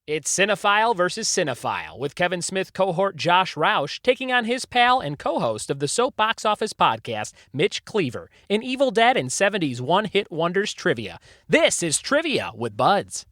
It's Cinephile versus Cinephile, with Kevin Smith cohort Josh Roush taking on his pal and co-host of the Soap Box Office podcast, Mitch Cleaver, in Evil Dead and 70s one-hit wonders trivia. This is Trivia with Buds.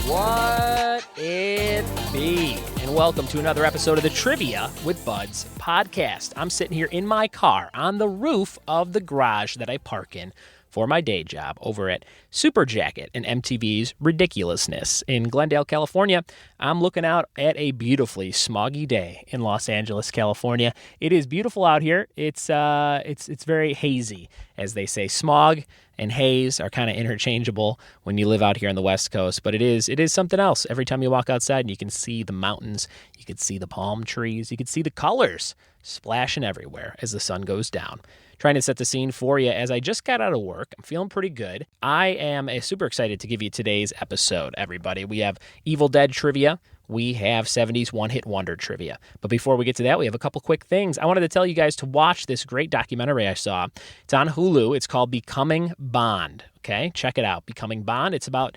What it be? And welcome to another episode of the Trivia with Buds podcast. I'm sitting here in my car on the roof of the garage that I park in for my day job over at Super Jacket and MTV's Ridiculousness in Glendale, California. I'm looking out at a beautifully smoggy day in Los Angeles, California. It is beautiful out here. It's very hazy, as they say. Smog and haze are kind of interchangeable when you live out here on the West Coast, but it is something else. Every time you walk outside, you can see the mountains, you can see the palm trees, you can see the colors splashing everywhere as the sun goes down. Trying to set the scene for you as I just got out of work. I'm feeling pretty good. I am super excited to give you today's episode, everybody. We have Evil Dead trivia. We have 70s one-hit wonder trivia. But before we get to that, we have a couple quick things. I wanted to tell you guys to watch this great documentary I saw. It's on Hulu. It's called Becoming Bond. Okay, check it out. Becoming Bond. It's about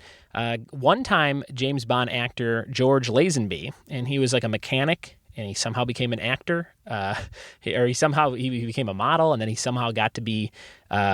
one-time James Bond actor George Lazenby, and he was like a mechanic, and he somehow became an actor, he became a model, and then he somehow got to be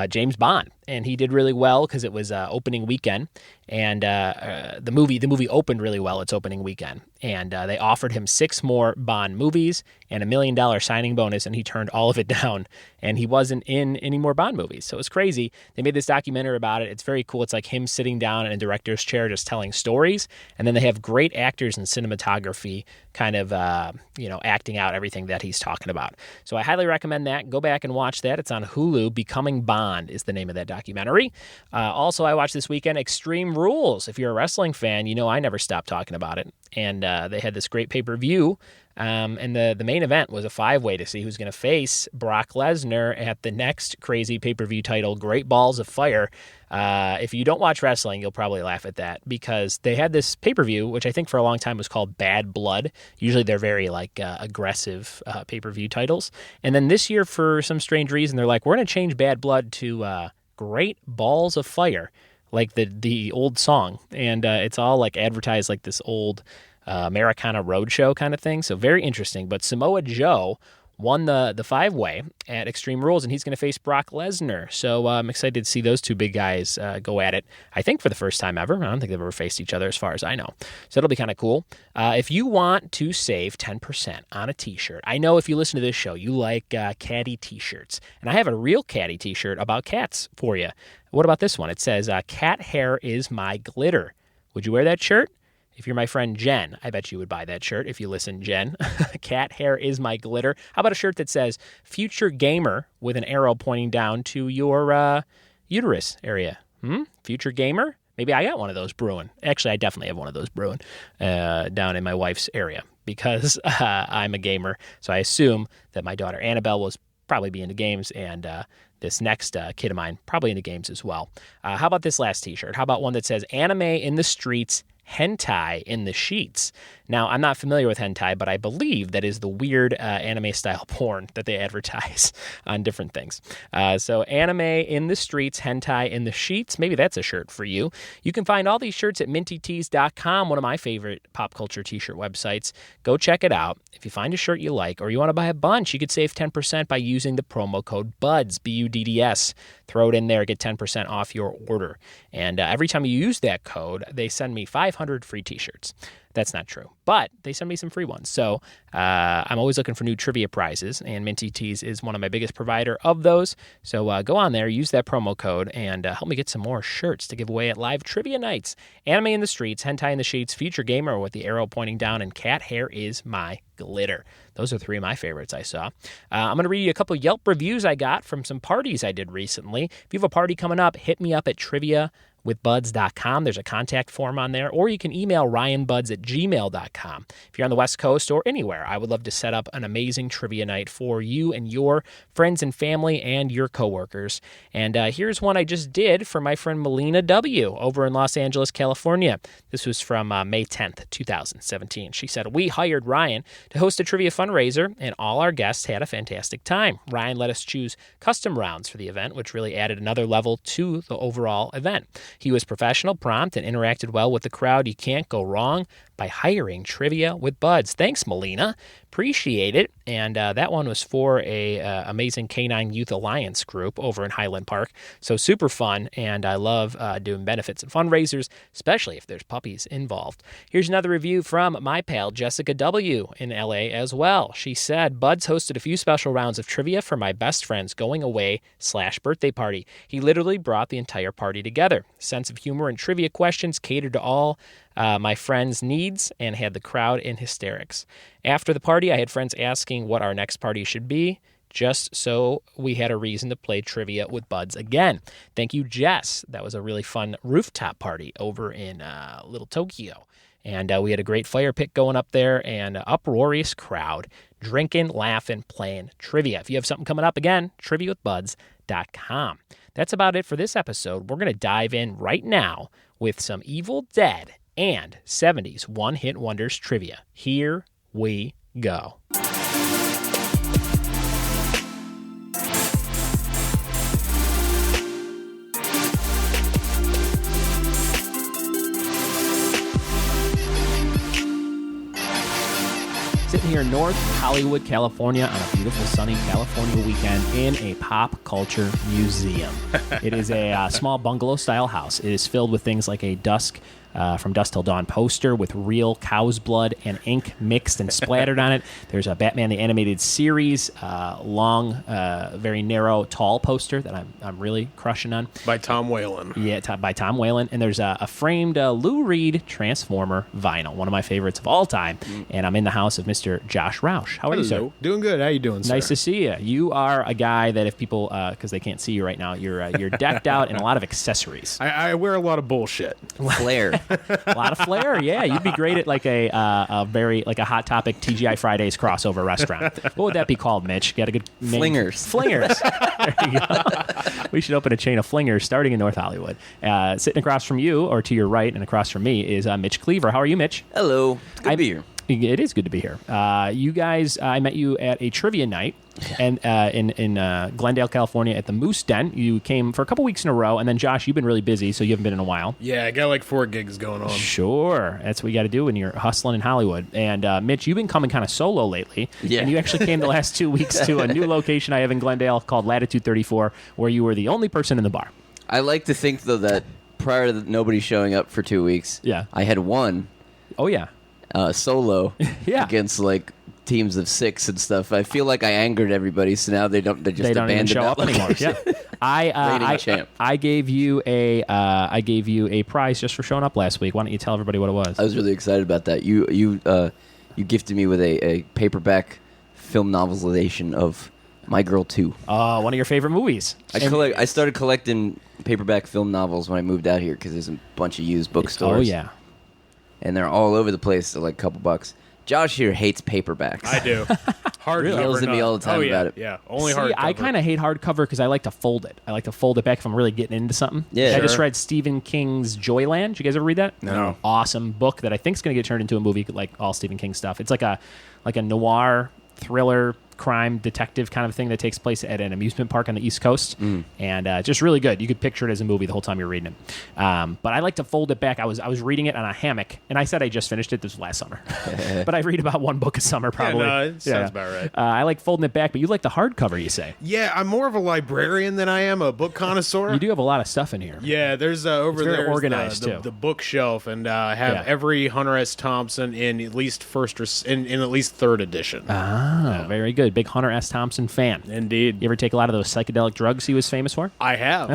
James Bond, and he did really well because it was opening weekend, and the movie opened really well its opening weekend, and they offered him 6 more Bond movies and $1 million signing bonus, and he turned all of it down, and he wasn't in any more Bond movies. So it was crazy. They made this documentary about it. It's very cool. It's like him sitting down in a director's chair just telling stories, and then they have great actors and cinematography kind of acting out everything that he's talking about. So I highly recommend that. Go back and watch that. It's on Hulu. Becoming Bond is the name of that documentary. Also, I watched this weekend Extreme Rules. If you're a wrestling fan, you know I never stop talking about it. And they had this great pay-per-view. And the main event was a 5-way to see who's going to face Brock Lesnar at the next crazy pay-per-view title, Great Balls of Fire. If you don't watch wrestling, you'll probably laugh at that because they had this pay-per-view, which I think for a long time was called Bad Blood. Usually they're very aggressive pay-per-view titles. And then this year, for some strange reason, they're like, we're going to change Bad Blood to Great Balls of Fire, like the old song. And it's all like advertised like this old Americana Roadshow kind of thing. So very interesting. But Samoa Joe won the 5-way at Extreme Rules, and he's going to face Brock Lesnar. So I'm excited to see those two big guys go at it, I think for the first time ever. I don't think they've ever faced each other as far as I know. So it'll be kind of cool. If you want to save 10% on a t-shirt, I know if you listen to this show, you like caddy t-shirts. And I have a real caddy t-shirt about cats for you. What about this one? It says, cat hair is my glitter. Would you wear that shirt? If you're my friend Jen, I bet you would buy that shirt if you listen, Jen. Cat hair is my glitter. How about a shirt that says future gamer with an arrow pointing down to your uterus area? Future gamer? Maybe I got one of those brewing. Actually, I definitely have one of those brewing down in my wife's area because I'm a gamer. So I assume that my daughter Annabelle will probably be into games, and this next kid of mine probably into games as well. How about this last t-shirt? How about one that says anime in the streets, hentai in the sheets? Now, I'm not familiar with hentai, but I believe that is the weird anime-style porn that they advertise on different things. So anime in the streets, hentai in the sheets. Maybe that's a shirt for you. You can find all these shirts at mintytees.com, one of my favorite pop culture t-shirt websites. Go check it out. If you find a shirt you like or you want to buy a bunch, you could save 10% by using the promo code BUDS, B-U-D-D-S. Throw it in there, get 10% off your order. And every time you use that code, they send me 500 free t-shirts. That's not true, but they send me some free ones. So I'm always looking for new trivia prizes, and Minty Tees is one of my biggest provider of those. So go on there, use that promo code, and help me get some more shirts to give away at live trivia nights. Anime in the streets, hentai in the sheets, future gamer with the arrow pointing down, and cat hair is my glitter. Those are 3 of my favorites I saw. I'm going to read you a couple Yelp reviews I got from some parties I did recently. If you have a party coming up, hit me up at trivia with buds.com. There's a contact form on there, or you can email ryanbuds@gmail.com. If you're on the West Coast or anywhere, I would love to set up an amazing trivia night for you and your friends and family and your coworkers. And here's one I just did for my friend Melina W. over in Los Angeles, California. This was from May 10th, 2017. She said, "We hired Ryan to host a trivia fundraiser, and all our guests had a fantastic time. Ryan let us choose custom rounds for the event, which really added another level to the overall event. He was professional, prompt, and interacted well with the crowd. You can't go wrong by hiring Trivia with Buds." Thanks, Melina. Appreciate it. And that one was for a amazing Canine Youth Alliance group over in Highland Park. So super fun, and I love doing benefits and fundraisers, especially if there's puppies involved. Here's another review from my pal Jessica W. in LA as well. She said, "Buds hosted a few special rounds of trivia for my best friend's going away / birthday party. He literally brought the entire party together. Sense of humor and trivia questions catered to all my friends' needs and had the crowd in hysterics. After the party, I had friends asking what our next party should be, just so we had a reason to play Trivia with Buds again. Thank you, Jess. That was a really fun rooftop party over in Little Tokyo. And we had a great fire pit going up there and an uproarious crowd drinking, laughing, playing trivia. If you have something coming up, again, triviawithbuds.com. That's about it for this episode. We're going to dive in right now with some Evil Dead and 70s one-hit wonders trivia. Here we go. Sitting here in North Hollywood, California on a beautiful sunny California weekend in a pop culture museum. It is a small bungalow-style house. It is filled with things like a From Dusk Till Dawn poster with real cow's blood and ink mixed and splattered on it. There's a Batman the Animated Series, long, very narrow, tall poster that I'm really crushing on. By Tom Whalen. Yeah, by Tom Whalen. And there's a framed Lou Reed Transformer vinyl, one of my favorites of all time. And I'm in the house of Mr. Josh Roush. How are you, sir? Doing good. How you doing, sir? Nice to see you. You are a guy that if people, because they can't see you right now, you're decked out in a lot of accessories. I wear a lot of bullshit. Flair. A lot of flair, yeah. You'd be great at like a very like a Hot Topic TGI Fridays crossover restaurant. What would that be called, Mitch? Got a good name? Flingers. Flingers. There you go. We should open a chain of flingers starting in North Hollywood. Sitting across from you, or to your right and across from me, is Mitch Cleaver. How are you, Mitch? Hello. It's good to be here. It is good to be here. You guys, I met you at a trivia night and in Glendale, California at the Moose Den. You came for a couple weeks in a row, and then Josh, you've been really busy, so you haven't been in a while. Yeah, I got like 4 gigs going on. Sure. That's what you got to do when you're hustling in Hollywood. And Mitch, you've been coming kind of solo lately. Yeah. And you actually came the last 2 weeks to a new location I have in Glendale called Latitude 34, where you were the only person in the bar. I like to think, though, that prior to nobody showing up for 2 weeks, Yeah. I had won Oh, yeah. solo Yeah. against like teams of 6 and stuff. I feel like I angered everybody, so now they just They don't even abandoned show that up anymore. location. Yeah. Reigning champ. I gave you a prize just for showing up last week. Why don't you tell everybody what it was? I was really excited about that. You gifted me with a paperback film novelization of My Girl 2. Oh, one of your favorite movies. I started collecting paperback film novels when I moved out here because there's a bunch of used bookstores. Oh, yeah. And they're all over the place. They're like a couple bucks. Josh here hates paperbacks. I do. Hardcover. He yells at me all the time about it. Yeah, only See, hardcover. I kind of hate hardcover because I like to fold it. I like to fold it back if I'm really getting into something. Yeah. I just Sure. read Stephen King's Joyland. Did you guys ever read that? No. Awesome book that I think is going to get turned into a movie, like all Stephen King stuff. It's like a noir thriller crime detective kind of thing that takes place at an amusement park on the East Coast, and just really good. You could picture it as a movie the whole time you're reading it. But I like to fold it back. I was reading it on a hammock, and I said I just finished it. This was last summer, but I read about one book a summer probably. Yeah, no, it sounds about right. I like folding it back, but you like the hardcover, you say? Yeah, I'm more of a librarian than I am a book connoisseur. You do have a lot of stuff in here. Yeah, there's over very there organized, too. the bookshelf, and I have every Hunter S. Thompson in at least in at least 3rd edition. Very good. a big Hunter S. Thompson fan. Indeed. You ever take a lot of those psychedelic drugs he was famous for? I have.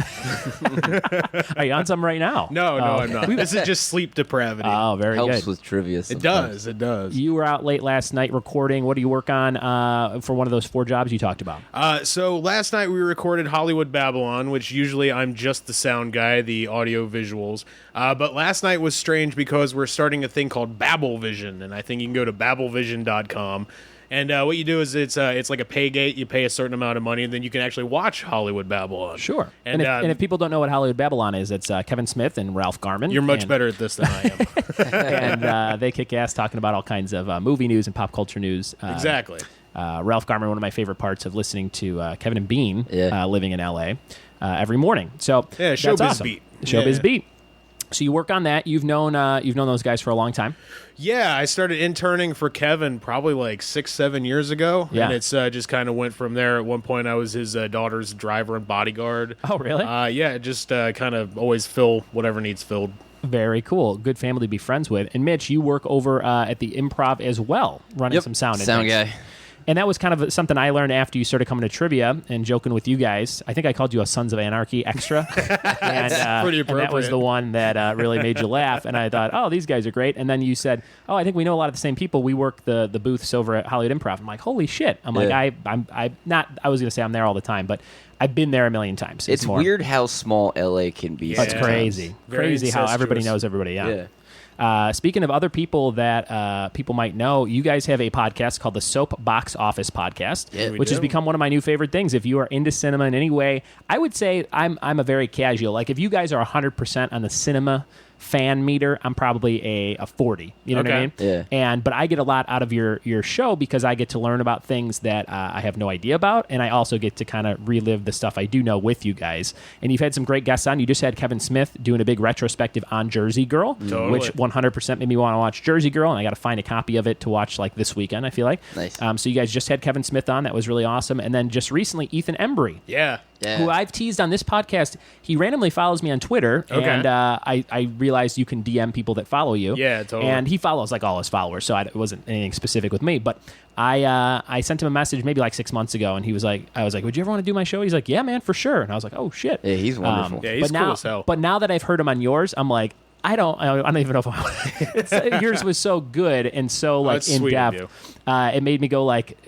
Are you on some right now? No, I'm not. This is just sleep depravity. Oh, very Helps good. with trivia. It sometimes. does. You were out late last night recording. What do you work on for one of those 4 jobs you talked about? So last night we recorded Hollywood Babylon, which usually I'm just the sound guy, the audio visuals. But last night was strange because we're starting a thing called Babelvision, and I think you can go to babelvision.com. And what you do is it's like a pay gate. You pay a certain amount of money, and then you can actually watch Hollywood Babylon. Sure. And if people don't know what Hollywood Babylon is, it's Kevin Smith and Ralph Garman. You're much better at this than I am. And they kick ass talking about all kinds of movie news and pop culture news. Exactly. Ralph Garman, one of my favorite parts of listening to Kevin and Bean living in L.A. Every morning. So Yeah, that's Showbiz awesome. Beat. Showbiz Yeah. Beat. So you work on that. You've known those guys for a long time. Yeah, I started interning for Kevin probably like 6-7 years ago. Yeah. And it's just kind of went from there. At one point, I was his daughter's driver and bodyguard. Oh, really? Yeah, just kind of always fill whatever needs filled. Very cool. Good family to be friends with. And Mitch, you work over at the Improv as well, running some sound. Sound things. guy. And that was kind of something I learned after you started coming to trivia and joking with you guys. I think I called you a Sons of Anarchy extra. and, pretty and that was appropriate. the one that really made you laugh. And I thought, oh, these guys are great. And then you said, oh, I think we know a lot of the same people. We work the booths over at Hollywood Improv. I'm like, holy shit. I'm like, I was going to say I'm there all the time, but I've been there a million times. It's more. weird how small LA can be. That's Yeah. crazy. Very Crazy how everybody incestuous. knows everybody. Yeah. Speaking of other people that people might know, you guys have a podcast called the Soap Box Office Podcast, Yeah, we which has do. become one of my new favorite things. If you are into cinema in any way, I would say I'm a very casual. Like if you guys are 100% on the cinema fan meter, I'm probably a 40. You know what I mean? Yeah. But I get a lot out of your show because I get to learn about things that I have no idea about, and I also get to kind of relive the stuff I do know with you guys. And you've had some great guests on. You just had Kevin Smith doing a big retrospective on Jersey Girl, Totally. which 100% made me want to watch Jersey Girl, and I got to find a copy of it to watch like this weekend, I feel like. Nice. So you guys just had Kevin Smith on. That was really awesome. And then just recently, Ethan Embry. Yeah. Yeah. Who I've teased on this podcast. He randomly follows me on Twitter, Okay. and I realized you can DM people that follow you. Yeah, totally. And he follows like all his followers, so it wasn't anything specific with me. But I sent him a message maybe like 6 months ago, and he was like, I was like, would you ever want to do my show? He's like, yeah, man, for sure. And I was like, oh shit. Yeah, he's wonderful. Yeah, he's but cool now, as hell. But now that I've heard him on yours, I'm like, I don't even know if I want yours was so good and so like that's in sweet of you. depth. It made me go like,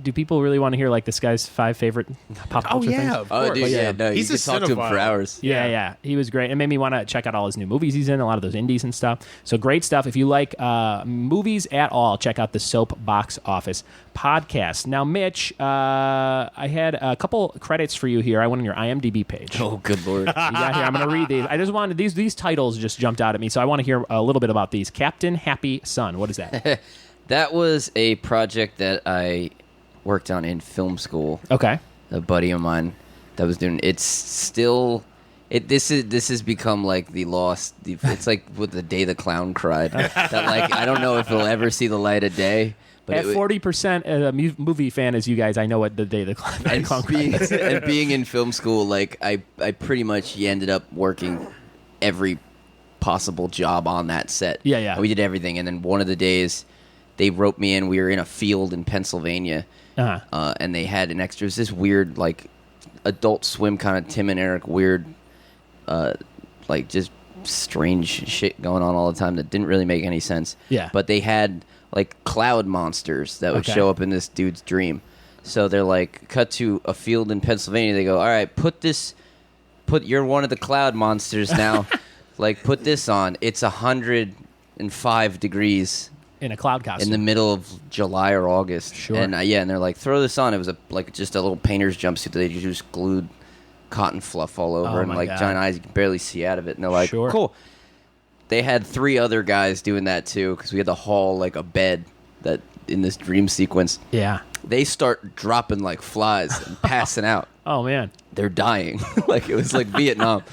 do people really want to hear like this guy's 5 favorite pop culture things? of Oh, course. dude, yeah, no, He's you a could talk to him for cinephile. hours. Yeah, he was great. It made me want to check out all his new movies he's in, a lot of those indies and stuff. So great stuff. If you like movies at all, check out the Soap Box Office podcast. Now, Mitch, I had a couple credits for you here. I went on your IMDb page. Oh, good lord. You got here. I'm going to read these. I just wanted these titles just jumped out at me, so I want to hear a little bit about these. Captain Happy Son. What is that? That was a project that I worked on in film school. Okay. A buddy of mine that was doing. It's still. This has become like the lost. It's like with the day the clown cried. That like I don't know if it'll ever see the light of day. But At 40% a movie fan as you guys, I know what the day the clown and being in film school, like I pretty much ended up working every possible job on that set. Yeah, yeah. And we did everything, and then one of the days they wrote me in. We were in a field in Pennsylvania, and they had an extra. It was this weird, like Adult Swim kind of Tim and Eric weird, like just strange shit going on all the time that didn't really make any sense. Yeah. But they had like cloud monsters that would Okay. show up in this dude's dream. So they're like, cut to a field in Pennsylvania. They go, all right, you're one of the cloud monsters now. Like, put this on. It's 105 degrees in a cloud costume. in the middle of July or August. Sure. And and they're like, throw this on. It was just a little painter's jumpsuit that they just glued cotton fluff all over, Oh, and my like God. giant eyes, you can barely see out of it. And they're like, Sure. cool. They had 3 other guys doing that too, because we had to haul like a bed that in this dream sequence. Yeah. They start dropping like flies and passing out. Oh, man. they're dying. Like, it was like Vietnam.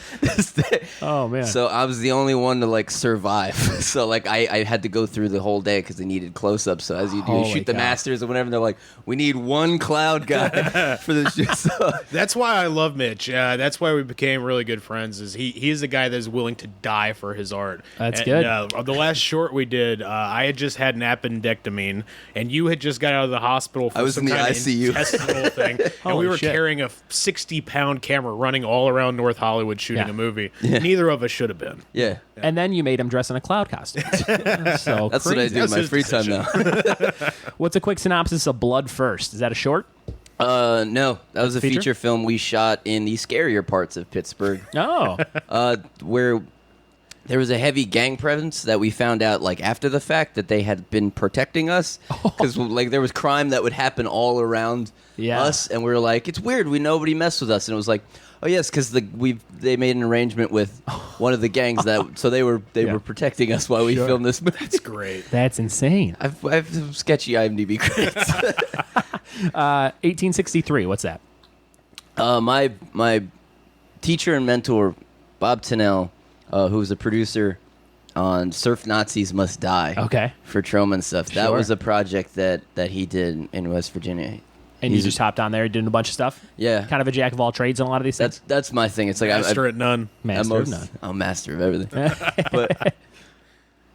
Oh, man. So I was the only one to, like, survive. So, like, I had to go through the whole day because they needed close-ups. So as you do, you shoot the masters or whatever, they're like, we need one cloud guy for this shit. So, That's why I love Mitch. That's why we became really good friends. Is he's the guy that's willing to die for his art. That's good. The last short we did, I had just had an appendectomy, and you had just got out of the hospital for I was some in the kind ICU. of intestinal thing, and we Holy were shit. carrying a 60-pound camera running all around North Hollywood shooting a movie. Neither of us should have been. yeah. And then you made him dress in a cloud costume. So That's what I do in my his free time now. What's a quick synopsis of Blood First? Is that a short? No, that was a Feature? feature film we shot in the scarier parts of Pittsburgh, Oh. where there was a heavy gang presence that we found out like after the fact that they had been protecting us because like there was crime that would happen all around us, and we were like, it's weird, nobody messed with us, and it was like, oh yes, because they made an arrangement with one of the gangs that so they were protecting us while we filmed this movie. It's great. That's insane. I've some sketchy IMDb credits. 1863. What's that? My teacher and mentor, Bob Tennell, who was a producer on Surf Nazis Must Die. Okay. For Troma and stuff. That Sure. was a project that he did in West Virginia. And you just hopped on there, doing a bunch of stuff. Yeah. Kind of a jack of all trades on a lot of these things. That's my thing. It's like Master at none. Master of none. I'm master of everything. But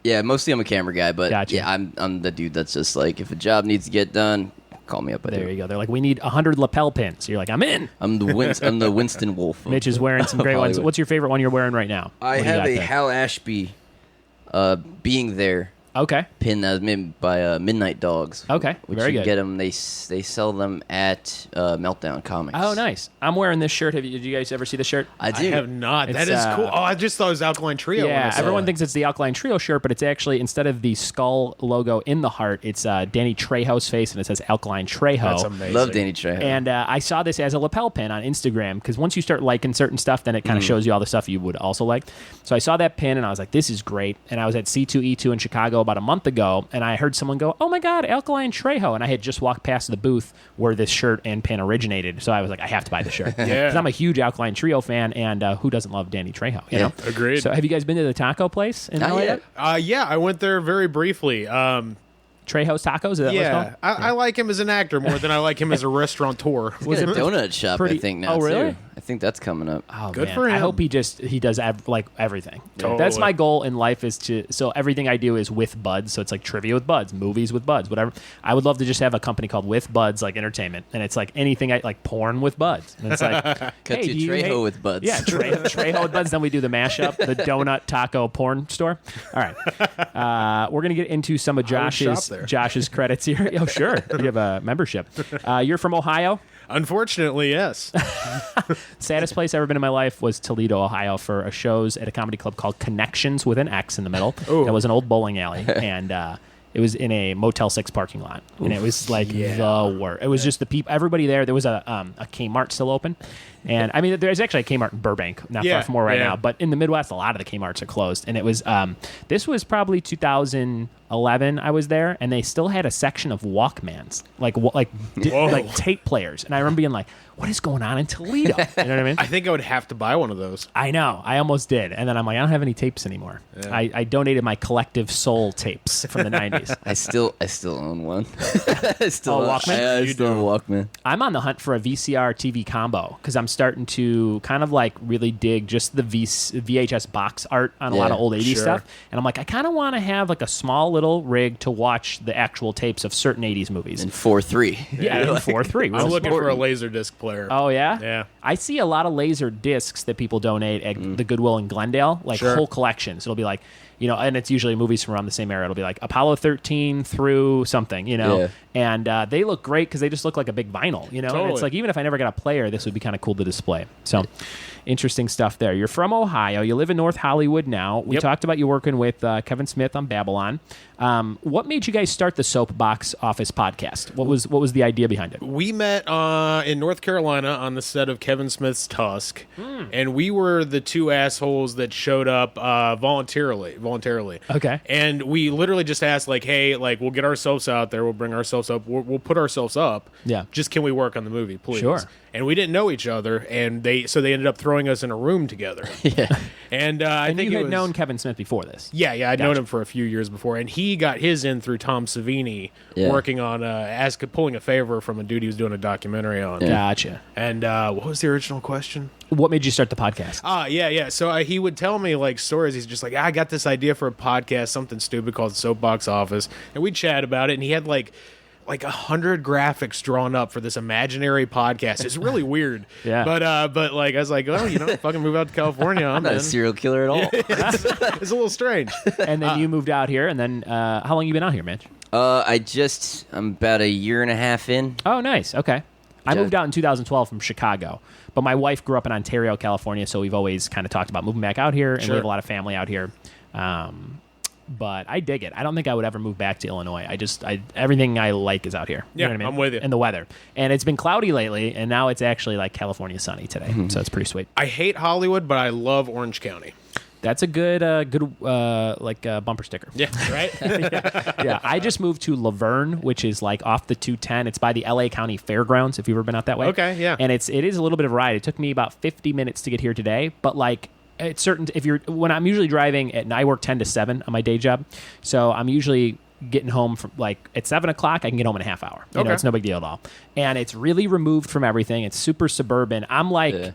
yeah, mostly I'm a camera guy. But Gotcha. yeah, I'm the dude that's just like, if a job needs to get done, call me up. There you go. They're like, we need 100 lapel pins. You're like, I'm in. I'm the Winston Wolf. Mitch is wearing some great ones. Hollywood. What's your favorite one you're wearing right now? I What do you have got a there? Hal Ashby being there Okay. pin that was made by Midnight Dogs. Okay. Which Very you good. get them. They sell them at Meltdown Comics. Oh, nice. I'm wearing this shirt. Did you guys ever see the shirt? I I do. have not. It's, That is cool. Oh, I just thought it was Alkaline Trio. when I Yeah, saw everyone it. thinks it's the Alkaline Trio shirt, but it's actually, instead of the skull logo in the heart, it's Danny Trejo's face, and it says Alkaline Trejo. That's amazing. Love Danny Trejo. And I saw this as a lapel pin on Instagram, because once you start liking certain stuff, then it kind of shows you all the stuff you would also like. So I saw that pin, and I was like, this is great. And I was at C2E2 in Chicago about a month ago, and I heard someone go, oh my God, Alkaline Trejo. And I had just walked past the booth where this shirt and pin originated. So I was like, I have to buy the shirt. Yeah. Because I'm a huge Alkaline Trio fan, and who doesn't love Danny Trejo? You know? Agreed. So have you guys been to the taco place in Not LA? yet. Yeah, I went there very briefly. Trejo's Tacos? Is that what it's called? I like him as an actor more than I like him as a restaurateur. He's got a donut shop, pretty- I think, now, Oh, really? too. I think that's coming up. Oh, Good man. for I him. hope he does everything. Totally. That's my goal in life, is so everything I do is with Buds. So it's like trivia with Buds, movies with Buds, whatever. I would love to just have a company called With Buds, like entertainment, and it's like anything like porn with Buds. And it's like Cut hey, to do you Trejo hate- with Buds. Yeah, Trejo with Buds. Then we do the mashup, the donut taco porn store. All right, we're gonna get into some of I would shop Josh's there. credits here. Oh, sure, you have a membership. You're from Ohio. Unfortunately, yes. Saddest place I've ever been in my life was Toledo, Ohio, for a shows at a comedy club called Connections with an X in the middle. Ooh. It was an old bowling alley, and it was in a Motel 6 parking lot, and it was like the worst. It was just the people, everybody there. There was a Kmart still open, and I mean, there's actually a Kmart in Burbank, not far from where we're at now, but in the Midwest, a lot of the Kmarts are closed, and it was this was probably 2011. I was there, and they still had a section of Walkmans, like tape players, and I remember being like, "What is going on in Toledo?" You know what I mean? I think I would have to buy one of those. I know. I almost did. And then I'm like, I don't have any tapes anymore. Yeah. I donated my collective soul tapes from the 90s. I still own one. I still Oh, Walkman? I You still have a Walkman. I'm on the hunt for a VCR TV combo because I'm starting to kind of like really dig just the VHS box art on a lot of old 80s sure. stuff. And I'm like, I kind of want to have like a small little rig to watch the actual tapes of certain 80s movies. In 4:3. Yeah, in 4:3. I'm looking for a important. laser disc player. Oh, yeah? Yeah. I see a lot of laser discs that people donate at the Goodwill in Glendale, like Sure. whole collections. It'll be like, and it's usually movies from around the same era. It'll be like Apollo 13 through something, Yeah. and they look great because they just look like a big vinyl, And Totally. it's like, even if I never got a player, this would be kind of cool to display. So interesting stuff there. You're from Ohio. You live in North Hollywood now. We Yep. talked about you working with Kevin Smith on Babylon. What made you guys start the Soapbox Office podcast? What was the idea behind it? We met in North Carolina on the set of Kevin Smith's Tusk, and we were the two assholes that showed up voluntarily. Okay. And we literally just asked, like, hey, like, we'll get ourselves out there. We'll bring ourselves up. We'll put ourselves up. Yeah. Just can we work on the movie, please? Sure. and we didn't know each other, and they ended up throwing us in a room together. Yeah. And I think you had known Kevin Smith before this. Yeah, I'd known him for a few years before, and he got his in through Tom Savini, working on pulling a favor from a dude he was doing a documentary on. Yeah. Gotcha. And what was the original question? What made you start the podcast? Yeah. So he would tell me like stories. He's just like, I got this idea for a podcast, something stupid called Soapbox Office, and we'd chat about it. And he had like 100 graphics drawn up for this imaginary podcast. It's really weird. Yeah. But like I was like, oh, fucking move out to California. I'm not in. a serial killer at all. It's a little strange. And then you moved out here, and then how long you been out here, Mitch? I'm about a year and a half in. Oh, nice. Okay. I moved out in 2012 from Chicago, but my wife grew up in Ontario, California, so we've always kind of talked about moving back out here, and we have a lot of family out here. But I dig it. I don't think I would ever move back to Illinois. Everything I like is out here. Yeah, You know what I mean? I'm with you. And the weather. And it's been cloudy lately, and now it's actually like California sunny today, so it's pretty sweet. I hate Hollywood, but I love Orange County. That's a good bumper sticker. Yeah, right? Yeah, I just moved to Laverne, which is like off the 210. It's by the LA County Fairgrounds, if you've ever been out that way. Okay, yeah. And it is a little bit of a ride. It took me about 50 minutes to get here today, but like it's certain when I'm usually driving I work 10 to 7 on my day job, so I'm usually getting home from like at 7 o'clock. I can get home in a half hour. You know, it's no big deal at all. And it's really removed from everything. It's super suburban. I'm like,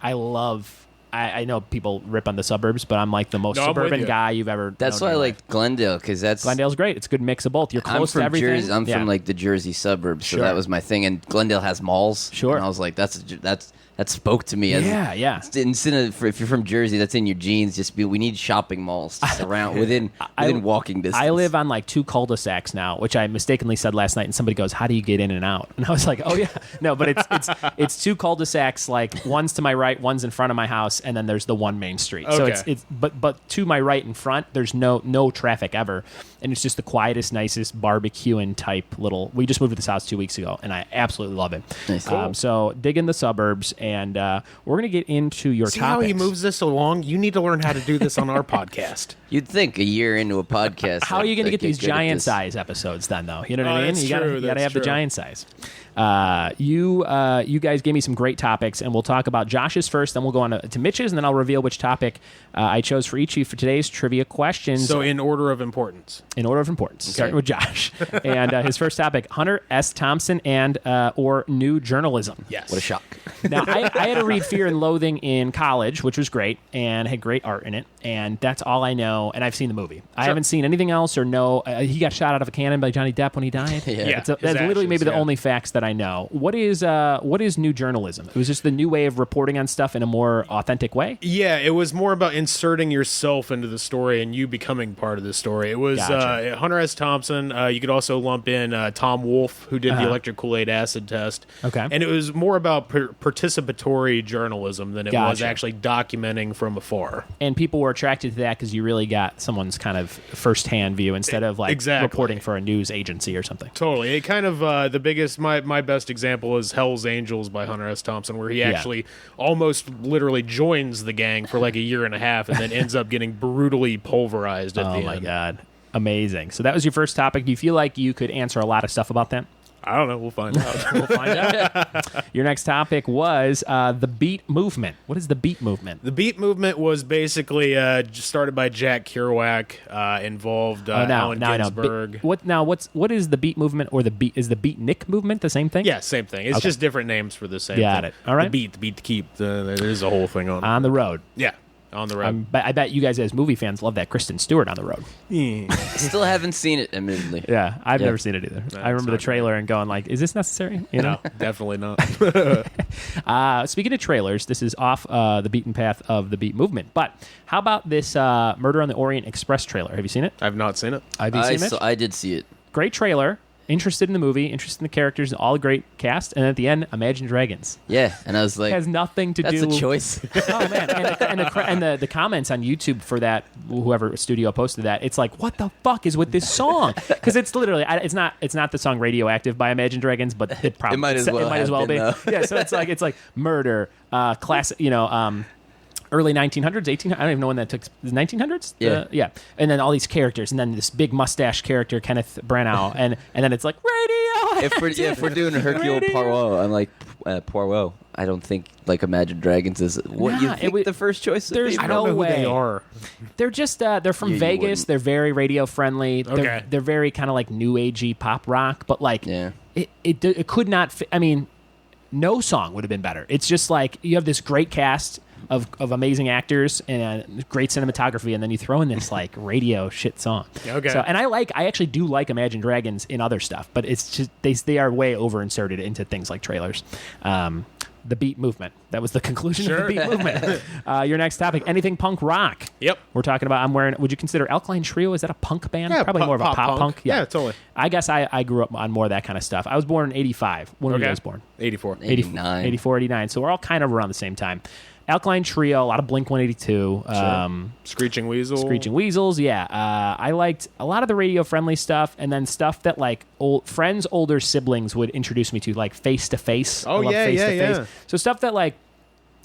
I know people rip on the suburbs, but I'm like the most suburban guy you've ever. That's why I like Glendale, because Glendale's great. It's a good mix of both. You're close to everything. Jersey. I'm from like the Jersey suburbs, so that was my thing. And Glendale has malls. Sure. And I was like, that spoke to me. Yeah. If you're from Jersey, that's in your genes. We need shopping malls to surround within walking distance. I live on like 2 cul-de-sacs now, which I mistakenly said last night, and somebody goes, "How do you get in and out?" And I was like, "Oh yeah, no, but it's 2 cul-de-sacs. Like one's to my right, one's in front of my house, and then there's the one main street. Okay. So but to my right in front, there's no traffic ever, and it's just the quietest, nicest barbecuing type little. We just moved to this house 2 weeks ago, and I absolutely love it. Nice. Cool. So dig in the suburbs. And we're going to get into your See topics. how he moves this along? You need to learn how to do this on our podcast. You'd think a year into a podcast. How are you going to get these giant size episodes then, though? You know what I mean? You got to have the giant size. You guys gave me some great topics, and we'll talk about Josh's first, then we'll go on to Mitch's, and then I'll reveal which topic I chose for each of you for today's trivia questions. So in order of importance. Starting with Josh. And his first topic, Hunter S. Thompson and or new journalism. Yes. What a shock. Now, I had to read Fear and Loathing in college, which was great, and had great art in it, and that's all I know, and I've seen the movie. I haven't seen anything else or know. He got shot out of a cannon by Johnny Depp when he died. That's literally maybe the only facts that I know. What is new journalism? It was just the new way of reporting on stuff in a more authentic way? Yeah, it was more about inserting yourself into the story and you becoming part of the story. It was Hunter S. Thompson. You could also lump in Tom Wolfe, who did the electric Kool-Aid acid test. Okay. And it was more about participatory journalism than it was actually documenting from afar. And people were attracted to that because you really got someone's kind of first-hand view instead of like reporting for a news agency or something. Totally. It kind of the biggest, my best example is Hell's Angels by Hunter S. Thompson, where he actually almost literally joins the gang for like a year and a half and then ends up getting brutally pulverized at the end. Oh my God. Amazing. So that was your first topic. Do you feel like you could answer a lot of stuff about that? I don't know. We'll find out. We'll find out. Your next topic was the Beat Movement. What is the Beat Movement? The Beat Movement was basically started by Jack Kerouac, involved Allen Ginsberg. What is the Beat Movement or the Beat? Is the Beatnik movement the same thing? Yeah, same thing. It's just different names for the same Got thing. it. All right. The beat to keep. There's a whole thing on the road. Yeah. On the road. I bet you guys as movie fans love that Kristen Stewart on the road. Still haven't seen it, admittedly. Yeah, I've never seen it either. I remember the trailer and going like, is this necessary? You know? No, definitely not. Speaking of trailers, this is off the beaten path of the Beat Movement. But how about this Murder on the Orient Express trailer? Have you seen it? I've not seen it. Have you seen it? I did see it. Great trailer. Interested in the movie, interested in the characters, all a great cast, and at the end, Imagine Dragons. Yeah, and I was like, it has nothing to do. That's a choice. Oh man, and the comments on YouTube for that, whoever studio posted that, it's like, what the fuck is with this song? Because it's literally, it's not the song Radioactive by Imagine Dragons, but it probably it might as well be. Yeah, so it's like murder, classic, early 1900s, 1800s. I don't even know when that took. 1900s? Yeah. And then all these characters, and then this big mustache character, Kenneth Branagh, and then it's like, radio. If we're doing Hercule Poirot, I'm like, Poirot. I don't think like Imagine Dragons is what you think the first choice would be. There's I don't know who they are. They're just they're from You Vegas. wouldn't. They're very radio friendly. Okay. They're very kind of like new agey pop rock, but like Yeah. it could not fit. I mean, no song would have been better. It's just like you have this great cast of amazing actors and great cinematography, and then you throw in this like radio shit song. Okay. So, and I actually do like Imagine Dragons in other stuff, but it's just they are way over inserted into things like trailers. The beat movement. That was the conclusion of the beat movement. Your next topic: anything punk rock. Yep. We're talking about. I'm wearing. Would you consider Alkaline Trio? Is that a punk band? Yeah, Probably more of a pop punk. Yeah, totally. I guess I grew up on more of that kind of stuff. I was born in '85. When were you guys born? 84. 89. 84, 89. So we're all kind of around the same time. Alkaline Trio, a lot of Blink 182. Screeching Weasel. Screeching Weasels, yeah. I liked a lot of the radio-friendly stuff, and then stuff that, like, friends' older siblings would introduce me to, like Face to Face. Oh, yeah. So stuff that, like,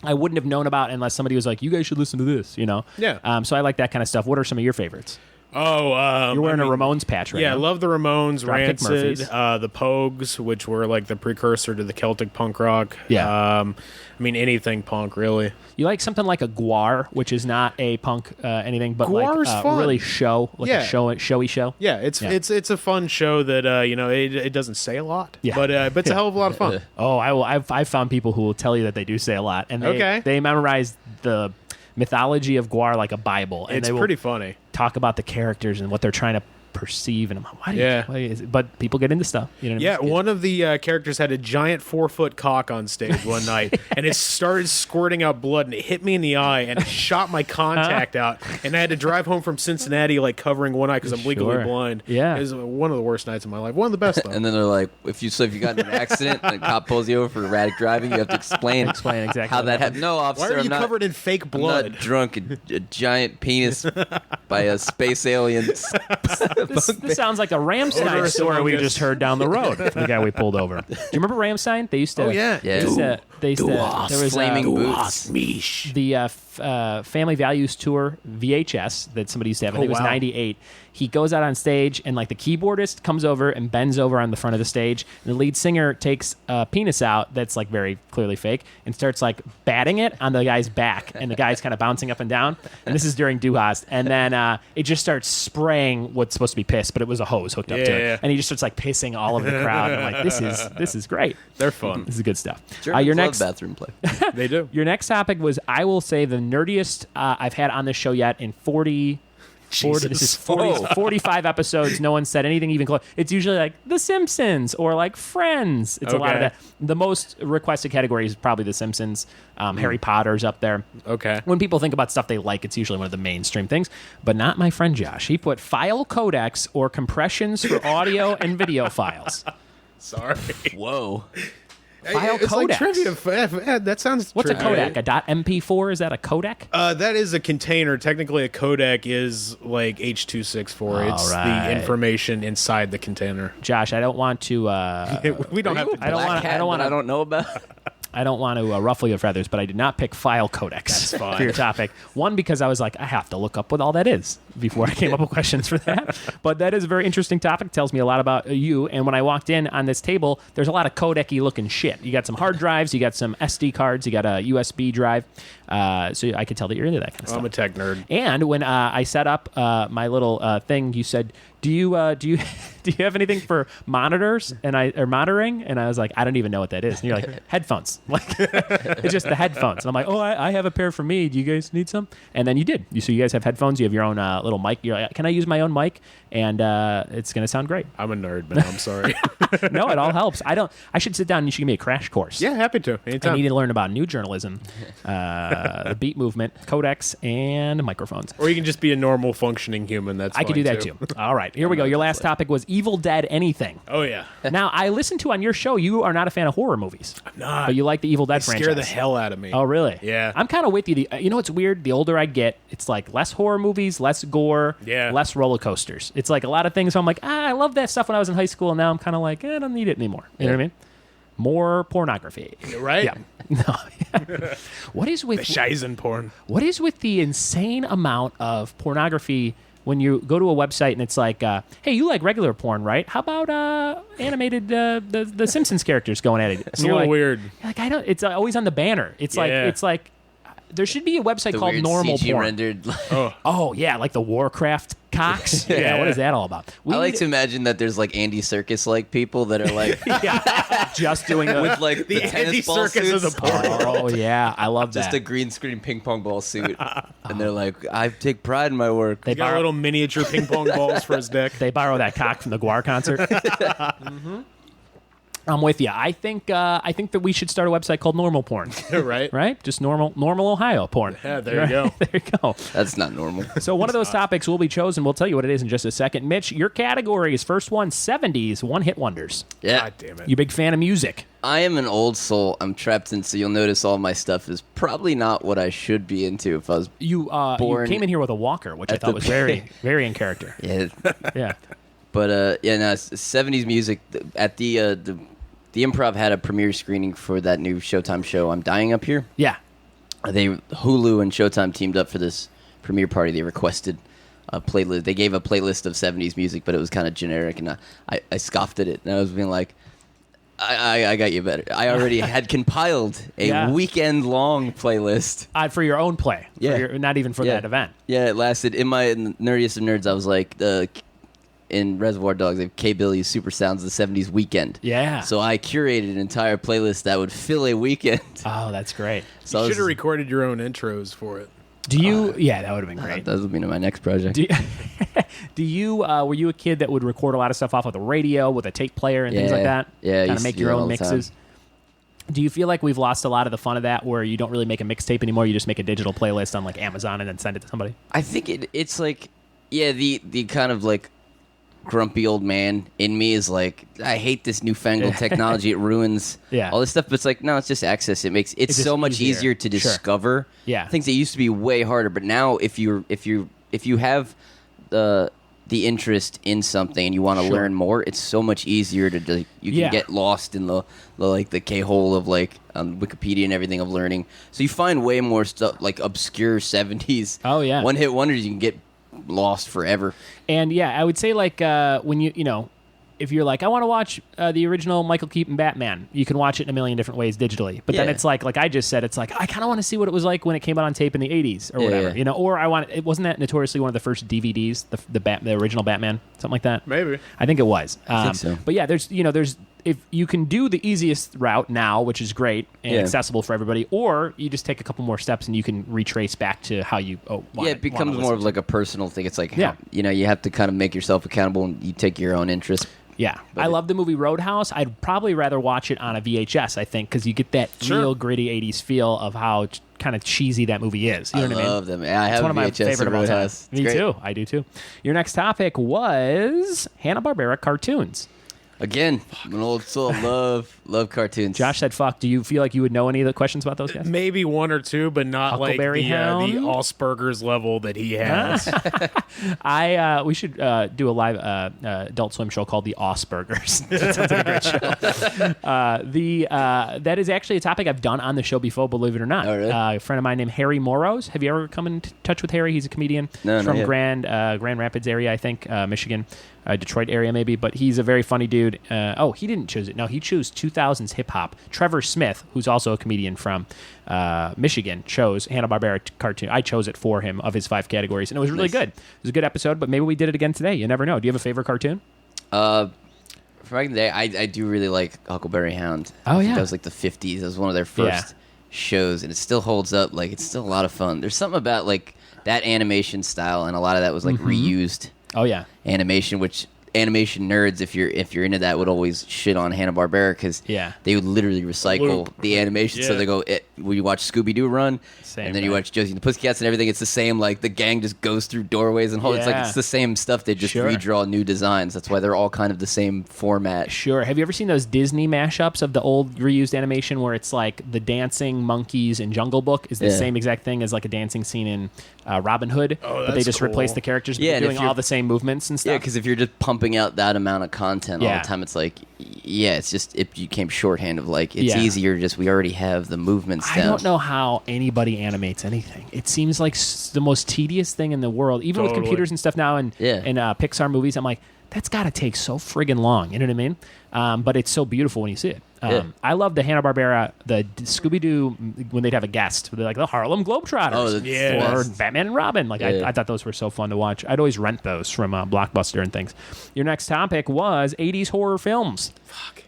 I wouldn't have known about unless somebody was like, you guys should listen to this, you know? Yeah. So I like that kind of stuff. What are some of your favorites? Oh, You're wearing a Ramones patch right yeah, now. I love the Ramones, Dropkick Rancid, Murphys. the Pogues, which were like the precursor to the Celtic punk rock. Yeah. I mean, anything punk, really. You like something like a Guar, which is not a punk anything, but Guar's like fun. really a showy show. Yeah, it's a fun show that it doesn't say a lot, Yeah. but it's a hell of a lot of fun. Oh, I've found people who will tell you that they do say a lot, and Okay. they memorize the mythology of Guar like a Bible, and It's they will pretty funny. talk about the characters and what they're trying to perceive, and I'm like, Yeah. but people get into stuff. You know what I Yeah, mean? one of the characters had a giant 4-foot cock on stage one night, and it started squirting out blood, and it hit me in the eye, and it shot my contact out, and I had to drive home from Cincinnati like covering one eye because I'm legally Sure. blind. Yeah. It was one of the worst nights of my life. One of the best though. And then they're like, if you got in an accident and a cop pulls you over for erratic driving, you have to explain exactly how what that happened. No, officer, Why are you I'm not, covered in fake I'm blood? not drunk. A giant penis by a space alien. This sounds like a Ramstein Odorous story we fungus. just heard down the road. The guy we pulled over. Do you remember Ramstein? They used to. Oh, yeah. Yeah. They used to. There was Flaming boots. the Family Values Tour VHS that somebody used to have. I think it was wow. 98. He goes out on stage, and like the keyboardist comes over and bends over on the front of the stage. And the lead singer takes a penis out that's like very clearly fake and starts like batting it on the guy's back, and the guy's kind of bouncing up and down. And this is during Du Hast. And then it just starts spraying what's supposed to be piss, but it was a hose hooked up to it. Yeah. And he just starts like pissing all over the crowd. And I'm like, this is great. They're fun. This is good stuff. Germans Your love next bathroom play. They do. your next topic was, I will say, the nerdiest I've had on this show yet in 40. This is 45 episodes. No one said anything even close. It's usually like The Simpsons or like Friends. It's a lot of Okay. that. The most requested category is probably The Simpsons. Harry Potter's up there. Okay. When people think about stuff they like, it's usually one of the mainstream things. But not my friend Josh. He put file codecs or compressions for audio and video files. Sorry. Whoa. File it's like codecs. trivia. That sounds What's a trivia. codec? A .mp4? Is that a codec? That is a container. Technically, a codec is like H.264. It's right. the information inside the container. Josh, I don't want to. We don't have to. I don't wanna- I don't wanna- I don't know about. I don't want to ruffle your feathers, but I did not pick file codecs That's fine. for your topic. One, because I was like, I have to look up what all that is before I came up with questions for that. But that is a very interesting topic. Tells me a lot about you. And when I walked in on this table, there's a lot of codec-y looking shit. You got some hard drives, you got some SD cards, you got a USB drive. So I could tell that you're into that kind of stuff. I'm a tech nerd. And when I set up my little thing, you said, "Do you have anything for monitors or monitoring?" And I was like, "I don't even know what that is." And you're like, "Headphones." Like it's just the headphones. And I'm like, "Oh, I have a pair for me. Do you guys need some?" And then you did. So you guys have headphones. You have your own little mic. You're like, "Can I use my own mic?" And it's gonna sound great. I'm a nerd, man. I'm sorry. No, it all helps. I should sit down and you should give me a crash course. Yeah, happy to. I Anytime. need to learn about new journalism, the beat movement, codecs, and microphones. Or you can just be a normal functioning human. That's I could do fine, that too. All right, here we go. Your last topic was Evil Dead anything. Oh, yeah. Now, I listened to on your show, you are not a fan of horror movies. I'm not. But you like the Evil Dead They franchise. scare the hell out of me. Oh, really? Yeah. I'm kind of with you. You know what's weird? The older I get, it's like less horror movies, less gore, Yeah. less roller coasters. It's like a lot of things. I'm like, I love that stuff when I was in high school, and now I'm kind of like, I don't need it anymore. You know what I mean? More pornography. Right? Yeah. No. What is with Scheisen porn. What is with the insane amount of pornography when you go to a website and it's like, hey, you like regular porn, right? How about animated the Simpsons characters going at it? It's a little weird. Like I don't. It's always on the banner. It's like there should be a website called weird normal CG porn. rendered. Oh yeah, like the Warcraft cocks. Yeah, what is that all about? I like to imagine that there's like Andy Serkis like people that are like just doing with like the tennis Andy ball Serkis suits. of the porn. Oh yeah, I love Just that. a green screen ping pong ball suit, and they're like, "I take pride in my work." They He got borrow, little miniature ping pong balls for his dick. they borrow that cock from the Guar concert. I'm with you. I think that we should start a website called Normal Porn. Right? Right? Just normal Ohio porn. Yeah, there you go. There you go. That's not normal. So one of those topics will be chosen. We'll tell you what it is in just a second. Mitch, your category is first one, 70s one-hit wonders. Yeah, God damn it. You big fan of music? I am an old soul. I'm trapped in, so you'll notice all my stuff is probably not what I should be into if I was. You Born came in here with a walker, which I at thought the- was very, very in character. Yeah, Yeah. but 70s music at the Improv had a premiere screening for that new Showtime show, I'm Dying Up Here. Yeah. Hulu and Showtime teamed up for this premiere party. They requested a playlist. They gave a playlist of 70s music, but it was kind of generic, and I scoffed at it. And I was being like, I got you better. I already had compiled a weekend-long playlist. For your own play. Yeah. Not even for that event. Yeah, it lasted. In my nerdiest of nerds, I was like, in Reservoir Dogs, they have K-Billy's Super Sounds of the 70s Weekend. Yeah. So I curated an entire playlist that would fill a weekend. Oh, that's great. So You should have recorded your own intros for it. Do you? Yeah, that would have been great. That would be my next project. Do you? Were you a kid that would record a lot of stuff off of the radio with a tape player and things like that? Yeah, I Kind used of to make do your that own all the time. mixes. Do you feel like we've lost a lot of the fun of that, where you don't really make a mixtape anymore? You just make a digital playlist on like Amazon and then send it to somebody. I think it's like, the kind of like grumpy old man in me is like, I hate this newfangled technology. It ruins all this stuff. But it's like, no, it's just access. It's just so much easier to Sure. discover things that used to be way harder. But now, if you have the interest in something and you want to learn more, it's so much easier to you can get lost in the K-hole of like Wikipedia and everything of learning. So you find way more stuff like obscure 70s. Oh, yeah. One-hit wonders you can get lost forever. And yeah, I would say like when if you're like, I want to watch the original Michael Keaton Batman, you can watch it in a million different ways digitally. But then it's like I just said, it's like I kind of want to see what it was like when it came out on tape in the 80s or whatever, Or it wasn't that notoriously one of the first DVDs, the original Batman, something like that. Maybe. I think it was. I think so. But yeah, there's if you can do the easiest route now, which is great and accessible for everybody, or you just take a couple more steps and you can retrace back to how you. It becomes more of like a personal thing. It's like, you have to kind of make yourself accountable and you take your own interest. Yeah, I love the movie Roadhouse. I'd probably rather watch it on a VHS, I think, because you get that real gritty 80s feel of how kind of cheesy that movie is. You know what I mean? Love them. I have It's one of my VHS favorite of of all time. Roadhouse. It's Me great. too. I do too. Your next topic was Hanna-Barbera cartoons. Again, I'm an old soul. Love cartoons. Josh said, fuck. Do you feel like you would know any of the questions about those guys? Maybe one or two, but not like the Huckleberry Hound? Asperger's level that he has. We should do a live Adult Swim show called The Aspergers. That sounds like a great show. That is actually a topic I've done on the show before, believe it or not. Oh, really? A friend of mine named Harry Moros. Have you ever come in touch with Harry? He's a comedian. No, He's not from yet. Grand Rapids area, I think, Michigan. Detroit area maybe, but he's a very funny dude. He didn't choose it. No, he chose 2000s hip hop. Trevor Smith, who's also a comedian from Michigan, chose Hanna-Barbera cartoon. I chose it for him of his 5 categories, and it was really good. It was a good episode, but maybe we did it again today. You never know. Do you have a favorite cartoon? From back in the day, I do really like Huckleberry Hound. Oh, yeah. That was like the 50s. It was one of their first shows, and it still holds up. Like, it's still a lot of fun. There's something about like that animation style, and a lot of that was like reused. Oh yeah, animation, which animation nerds, if you're into that, would always shit on Hanna-Barbera because they would literally recycle the animation. So they go, when you watch Scooby-Doo run, and then you watch Josie and the Pussycats and everything, it's the same. Like the gang just goes through doorways and it's like it's the same stuff. They just redraw new designs. That's why they're all kind of the same format. Sure. Have you ever seen those Disney mashups of the old reused animation where it's like the dancing monkeys in Jungle Book is the same exact thing as like a dancing scene in Robin Hood, but they just replace the characters, but they're doing all the same movements and stuff. Yeah, because if you're just pumping pumping out that amount of content all Yeah. the time. It's like, yeah, it's just it became shorthand of like it's Yeah. easier. Just we already have the movements down. I don't know how anybody animates anything. It seems like the most tedious thing in the world. Even with Totally. computers and stuff now and Yeah. Pixar movies, I'm like, that's got to take so friggin' long. You know what I mean? But it's so beautiful when you see it. Yeah. I love the Hanna-Barbera, the Scooby-Doo, when they'd have a guest. They're like the Harlem Globetrotters. Oh, that's Yeah. the Or best. Batman and Robin. Like Yeah. I thought those were so fun to watch. I'd always rent those from Blockbuster and things. Your next topic was 80s horror films.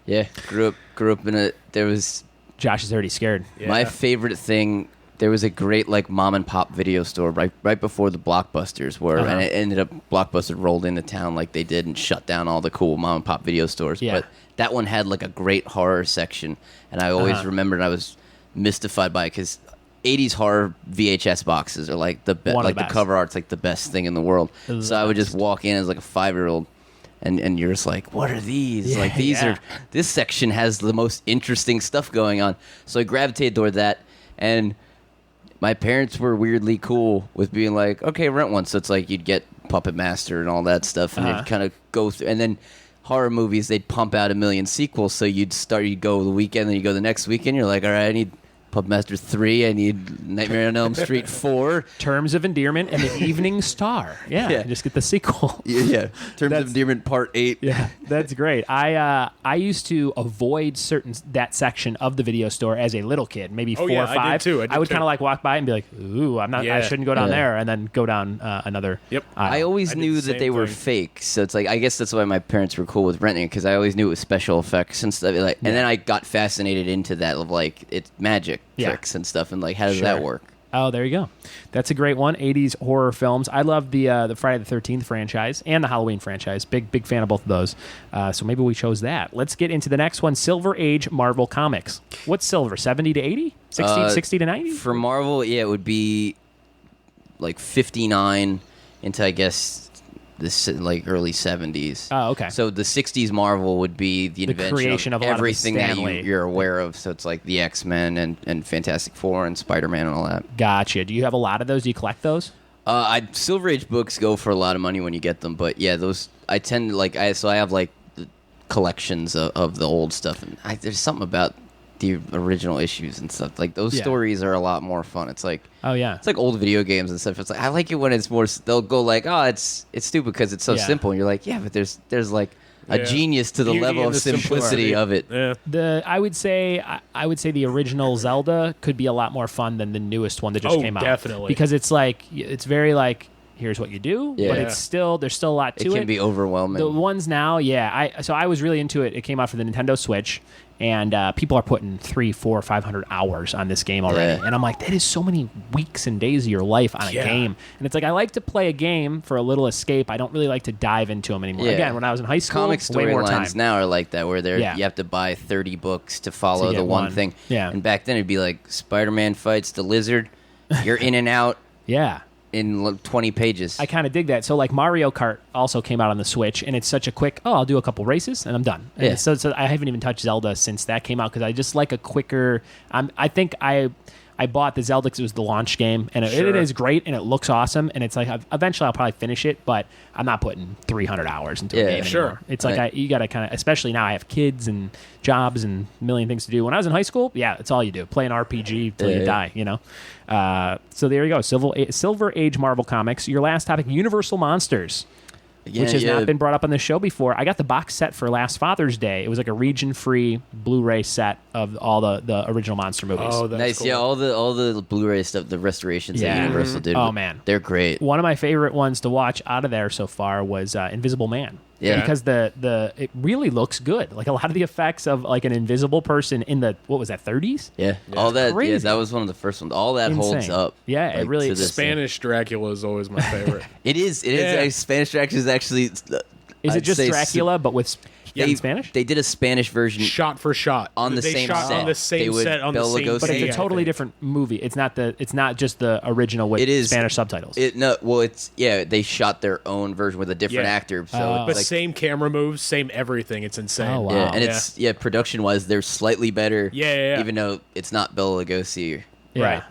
Yeah, grew up in a. There was Josh is already scared. Yeah. my favorite thing. There was a great like mom and pop video store right before the Blockbusters were, and it ended up Blockbuster rolled into town like they did and shut down all the cool mom and pop video stores. Yeah. But that one had like a great horror section, and I always remembered I was mystified by it because 80s horror VHS boxes are like the best. One of Like the the best. cover art's like the best thing in the world. The So I would just best. walk in as like a 5-year-old. And you're just like, what are these? Yeah, like these yeah. are this section has the most interesting stuff going on. So I gravitated toward that, and my parents were weirdly cool with being like, okay, rent one. So it's like you'd get Puppet Master and all that stuff, and you'd kind of go through. And then horror movies, they'd pump out a million sequels. So you'd go the weekend, then you go the next weekend. You're like, all right, I need Puppet Master 3. I need Nightmare on Elm Street 4. Terms of Endearment and The Evening Star. Yeah, Yeah. just get the sequel. Yeah. Terms of Endearment Part 8. Yeah, that's great. I used to avoid that section of the video store as a little kid, maybe 4 yeah, or 5. I did too. I did would too. kind of like walk by and be like, "Ooh, I'm not. I Yeah. shouldn't go down Yeah. there," and then go down another. Yep. aisle. I always I did knew the that same they were thing. fake, so it's like I guess that's why my parents were cool with renting it because I always knew it was special effects and stuff. Like, and then I got fascinated into that of like it's magic Yeah. tricks and stuff, and like how does Sure. that work? Oh, there you go. That's a great one. 80s horror films. I love the Friday the 13th franchise and the Halloween franchise. Big fan of both of those. So maybe we chose that. Let's get into the next one. Silver Age Marvel Comics. What's silver? 70 to 80? 60 to 90? For Marvel, yeah, it would be like 59 into I guess this like early 70s. Oh, okay. So the 60s Marvel would be the invention creation of a lot of the everything that Stan Lee. you're aware of. So it's like the X-Men and Fantastic Four and Spider-Man and all that. Gotcha. Do you have a lot of those? Do you collect those? Silver Age books go for a lot of money when you get them, but yeah, those I tend to like. I have like the collections of the old stuff, and there's something about the original issues and stuff. Like those Yeah. stories are a lot more fun. It's like Oh, yeah. it's like old video games and stuff. It's like I like it when it's more. They'll go like, oh, it's stupid because it's so Yeah. simple. And you're like, yeah, but there's like a Yeah. genius to the Beauty level in of the simplicity simplicity. of it. Yeah. I would say the original Zelda could be a lot more fun than the newest one that just Oh, came out. definitely. Because it's very like here's what you do, Yeah. but there's still a lot to It it. can be overwhelming. The ones now, yeah. I was really into it. It came out for the Nintendo Switch, and people are putting 300, 400, 500 hours on this game already. Yeah. And I'm like, that is so many weeks and days of your life on a Yeah. game. And it's like I like to play a game for a little escape. I don't really like to dive into them anymore. Yeah. Again, when I was in high school, Comic way more time. storylines now are like that, where Yeah. you have to buy 30 books to follow get the one one. thing. Yeah. And back then it'd be like Spider-Man fights the lizard. You're in and out Yeah. in like 20 pages. I kind of dig that. So like Mario Kart also came out on the Switch, and it's such a quick. Oh, I'll do a couple races and I'm done. And Yeah. so I haven't even touched Zelda since that came out because I just like a quicker. I think I bought the Zelda because it was the launch game, and it Sure. is great and it looks awesome. And it's like eventually I'll probably finish it, but I'm not putting 300 hours into a Yeah, game sure. anymore. It's like Right. you got to kind of, especially now I have kids and jobs and a million things to do. When I was in high school, yeah, it's all you do. Play an RPG till you Yeah. die, you know. So there you go. Silver Age Marvel Comics. Your last topic, Universal Monsters. Which has not been brought up on the show before. I got the box set for last Father's Day. It was like a region-free Blu-ray set of all the original monster movies. Oh, that's Nice, cool. yeah. All the Blu-ray stuff, the restorations Yeah. that Universal did. Oh, man. they're great. One of my favorite ones to watch out of there so far was Invisible Man. Yeah. Because it really looks good. Like a lot of the effects of like an invisible person in the, what was that, 30s? Yeah, all that. Yeah, crazy. that was one of the first ones. All that holds Insane. up. Yeah, it like, really- to this day. Spanish Dracula is always my favorite. It is. It is. Yeah. Spanish Dracula is actually. Is it I'd just say Dracula, but with in Spanish? They did a Spanish version Shot for shot. on the they same shot set. on the same They would set on the Bela same Lugosi- But it's day, a I totally think. different movie. It's not just the original with It is- Spanish subtitles. They shot their own version with a different Yeah. actor. So Oh. it's But like, same camera moves, same everything. It's insane. Oh, wow. yeah, and it's production wise they're slightly better. Yeah. Even though it's not Bela Lugosi. yeah. Right.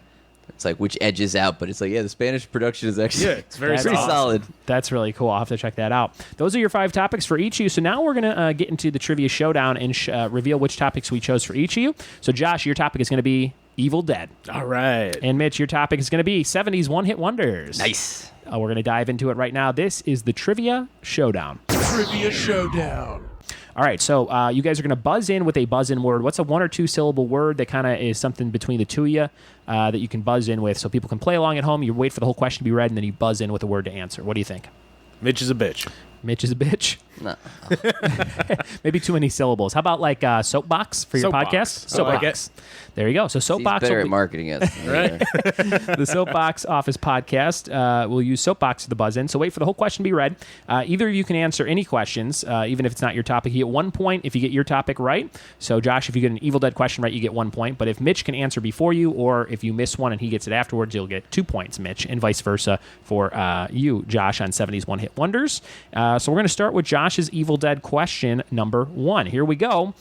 It's like which edges out, but it's like, the Spanish production is actually it's very pretty awesome. solid. That's really cool. I'll have to check that out. Those are your 5 topics for each of you. So now we're going to get into the trivia showdown and reveal which topics we chose for each of you. So Josh, your topic is going to be Evil Dead. All right. And Mitch, your topic is going to be 70s one-hit wonders. Nice. We're going to dive into it right now. This is the Trivia Showdown. Trivia Showdown. All right, so you guys are going to buzz in with a buzz-in word. What's a 1 or 2 syllable word that kind of is something between the two of you that you can buzz in with so people can play along at home? You wait for the whole question to be read, and then you buzz in with a word to answer. What do you think? Mitch is a bitch. Mitch is a bitch? No. Maybe too many syllables. How about like soapbox for your Soapbox. podcast? I like it. There you go. So He's soapbox. better will at be- marketing it. Right. The Soapbox Office podcast will use Soapbox for the buzz in. So wait for the whole question to be read. Either of you can answer any questions, even if it's not your topic. You get 1 point if you get your topic right. So Josh, if you get an Evil Dead question right, you get 1 point. But if Mitch can answer before you, or if you miss one and he gets it afterwards, you'll get 2 points, Mitch, and vice versa for you, Josh, on 70s one hit wonders. So we're going to start with Josh's Evil Dead question number 1. Here we go.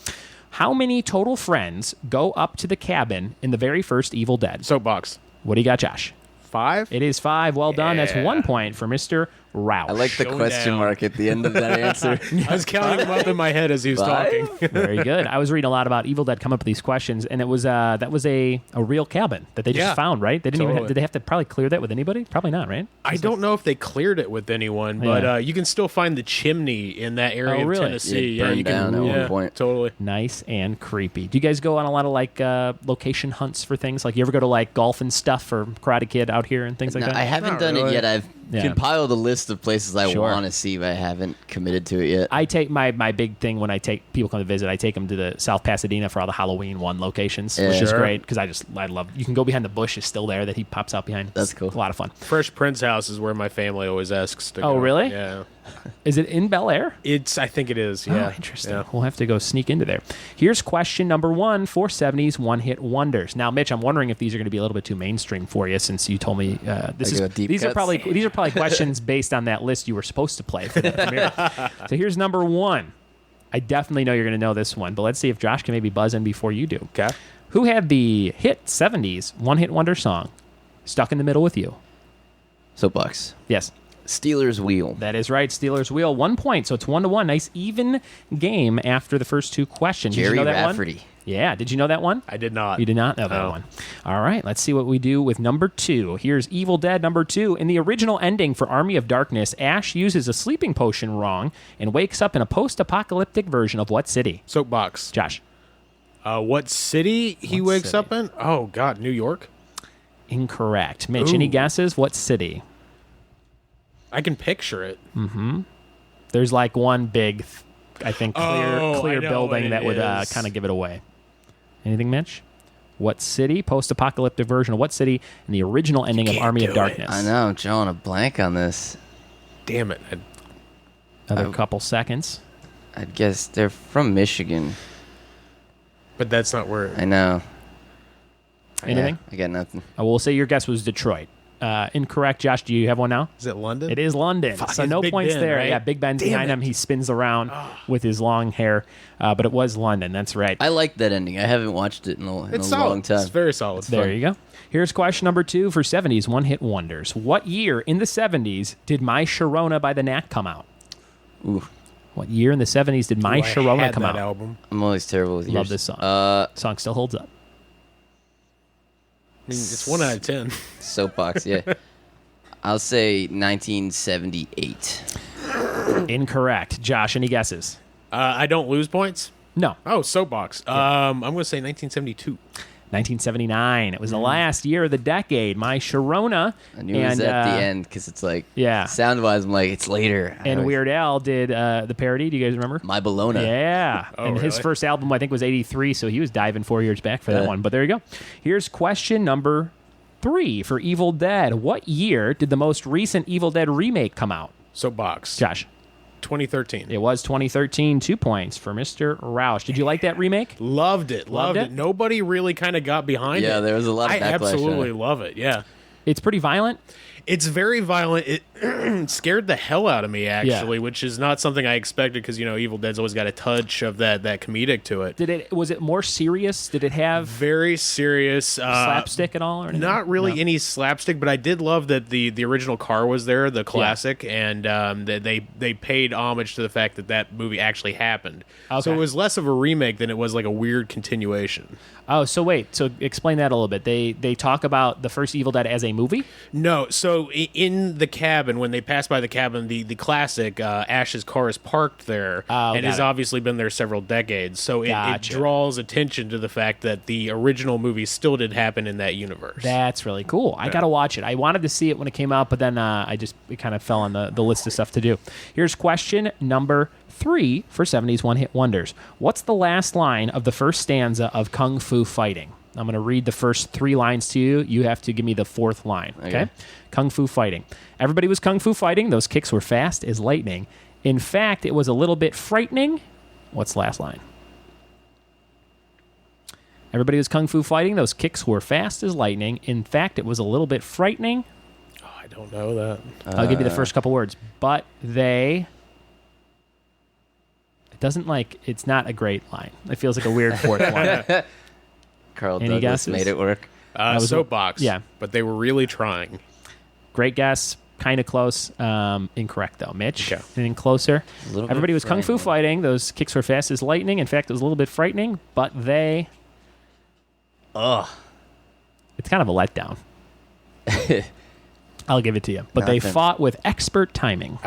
How many total friends go up to the cabin in the very first Evil Dead? Soapbox. What do you got, Josh? 5? It is 5. Well done. That's Yeah. 1 point for Mr. Roush. I like the Showdown. question mark at the end of that answer. I was counting them up in my head as he was 5? talking. Very good. I was reading a lot about Evil Dead come up with these questions, and it was that was a real cabin that they just Yeah. found, right? They didn't even Totally. did they have to probably clear that with anybody? Probably not, right? I don't know if they cleared it with anyone, but Yeah. you can still find the chimney in that area Oh, of really? Tennessee. It burned you can, down at one point. Totally. Nice and creepy. Do you guys go on a lot of like location hunts for things? Like you ever go to like golf and stuff or Karate Kid out here and things like No, that? I haven't Not done it really. yet. I've Yeah. compiled a list of places I Sure. want to see, but I haven't committed to it yet. I take my big thing when I take people come to visit. I take them to the South Pasadena for all the Halloween locations, which is Sure. great because I love. You can go behind the bush is still there that he pops out behind. That's cool. It's a lot of fun. Fresh Prince house is where my family always asks to Oh, go. really? Yeah. Is it in Bel Air? I think it is, yeah. Oh, interesting. Yeah. We'll have to go sneak into there. Here's question number 1 for 70s one-hit wonders. Now, Mitch, I'm wondering if these are going to be a little bit too mainstream for you, since you told me Like deep these are cuts? probably questions based on that list you were supposed to play for the premiere. So here's number 1. I definitely know you're going to know this one, but let's see if Josh can maybe buzz in before you do. Okay. Who had the hit 70s one-hit wonder song "Stuck in the Middle with You"? Soapbox. Yes. Steelers Wheel. That is right. Steelers Wheel, 1 point. So it's 1-1. Nice even game after the first 2 questions. Did Jerry you know that Rafferty. one? Yeah. Did you know that one? I did not. You did not know that No. one. All right. Let's see what we do with number 2. Here's Evil Dead number 2. In the original ending for Army of Darkness, Ash uses a sleeping potion wrong and wakes up in a post-apocalyptic version of what city? Soapbox. Josh. What city he What wakes city? up in? Oh, God, New York? Incorrect. Mitch, any Ooh. guesses? What city? I can picture it. There's like one big, I think, Oh, I clear know building what that it would is. kind of give it away. Anything, Mitch? What city? Post-apocalyptic version of what city in the original ending of can't Army do of it. Darkness? I know, I'm drawing a blank on this. Damn it. Another couple seconds. I'd guess they're from Michigan. But that's not where. I know. Anything? Yeah, I got nothing. We'll say your guess was Detroit. Incorrect. Josh, do you have one now? Is it London? It is London. Fuck, So it's no Big points Ben, there. right? Yeah, Big Ben's Damn behind it. him. He spins around with his long hair. But it was London. That's right. I like that ending. I haven't watched it in a It's long solid. time. It's very solid. There you go. Here's question number 2 for 70s one-hit wonders. What year in the 70s did My Sharona by the Knack come out? Ooh, What year in the 70s did My I Sharona had come that out? album. I'm always terrible with Love years. this song. Song still holds up. I mean, it's 1 out of 10. Soapbox, yeah. I'll say 1978. Incorrect. Josh, any guesses? I don't lose points. No. Oh, Soapbox. I'm going to say 1972. 1979. It was the last year of the decade. My Sharona. I knew it was at the end because it's like, yeah. sound-wise, I'm like, it's later. And Weird Al did the parody. Do you guys remember? My Bologna. Yeah. Oh, and his really? first album, I think, was 83, so he was diving 4 years back for that Yeah. one. But there you go. Here's question number 3 for Evil Dead. What year did the most recent Evil Dead remake come out? Soapbox. Josh. 2013. It was 2013. 2 points for Mr. Roush. Did you like that remake? Loved it. Loved Loved it? it. Nobody really kind of got behind it. Yeah, there was a lot of I backlash on absolutely it. love it. Yeah. It's pretty violent. It's very violent. It scared the hell out of me, actually, which is not something I expected because, Evil Dead's always got a touch of that comedic to it. Was it more serious? Did it have very serious slapstick at all? Or anything? Not really any slapstick, but I did love that the original car was there, the classic, and that they paid homage to the fact that movie actually happened. Okay. So it was less of a remake than it was like a weird continuation. Oh, so wait. So explain that a little bit. They talk about the first Evil Dead as a movie? No. So in the cabin, when they pass by the cabin, the classic Ash's car is parked there and has obviously been there several decades. So it draws attention to the fact that the original movie still did happen in that universe. That's really cool. I got to watch it. I wanted to see it when it came out, but then it kind of fell on the list of stuff to do. Here's question number 3 for 70s one-hit wonders. What's the last line of the first stanza of Kung Fu Fighting? I'm going to read the first 3 lines to you. You have to give me the 4th line, okay? Kung Fu Fighting. Everybody was Kung Fu fighting. Those kicks were fast as lightning. In fact, it was a little bit frightening. What's the last line? Everybody was Kung Fu fighting. Those kicks were fast as lightning. In fact, it was a little bit frightening. Oh, I don't know that. I'll give you the first couple words. But they... It's not a great line. It feels like a weird 4th line. Carl Any Douglas guesses? made it work. Soapbox. Yeah. But they were really trying. Great guess. Kind of close. Incorrect, though. Mitch, Okay. anything closer? Everybody was Kung Fu frightening. fighting. Those kicks were fast as lightning. In fact, it was a little bit frightening, but they... Ugh. It's kind of a letdown. I'll give it to you. But they Nothing. fought with expert timing.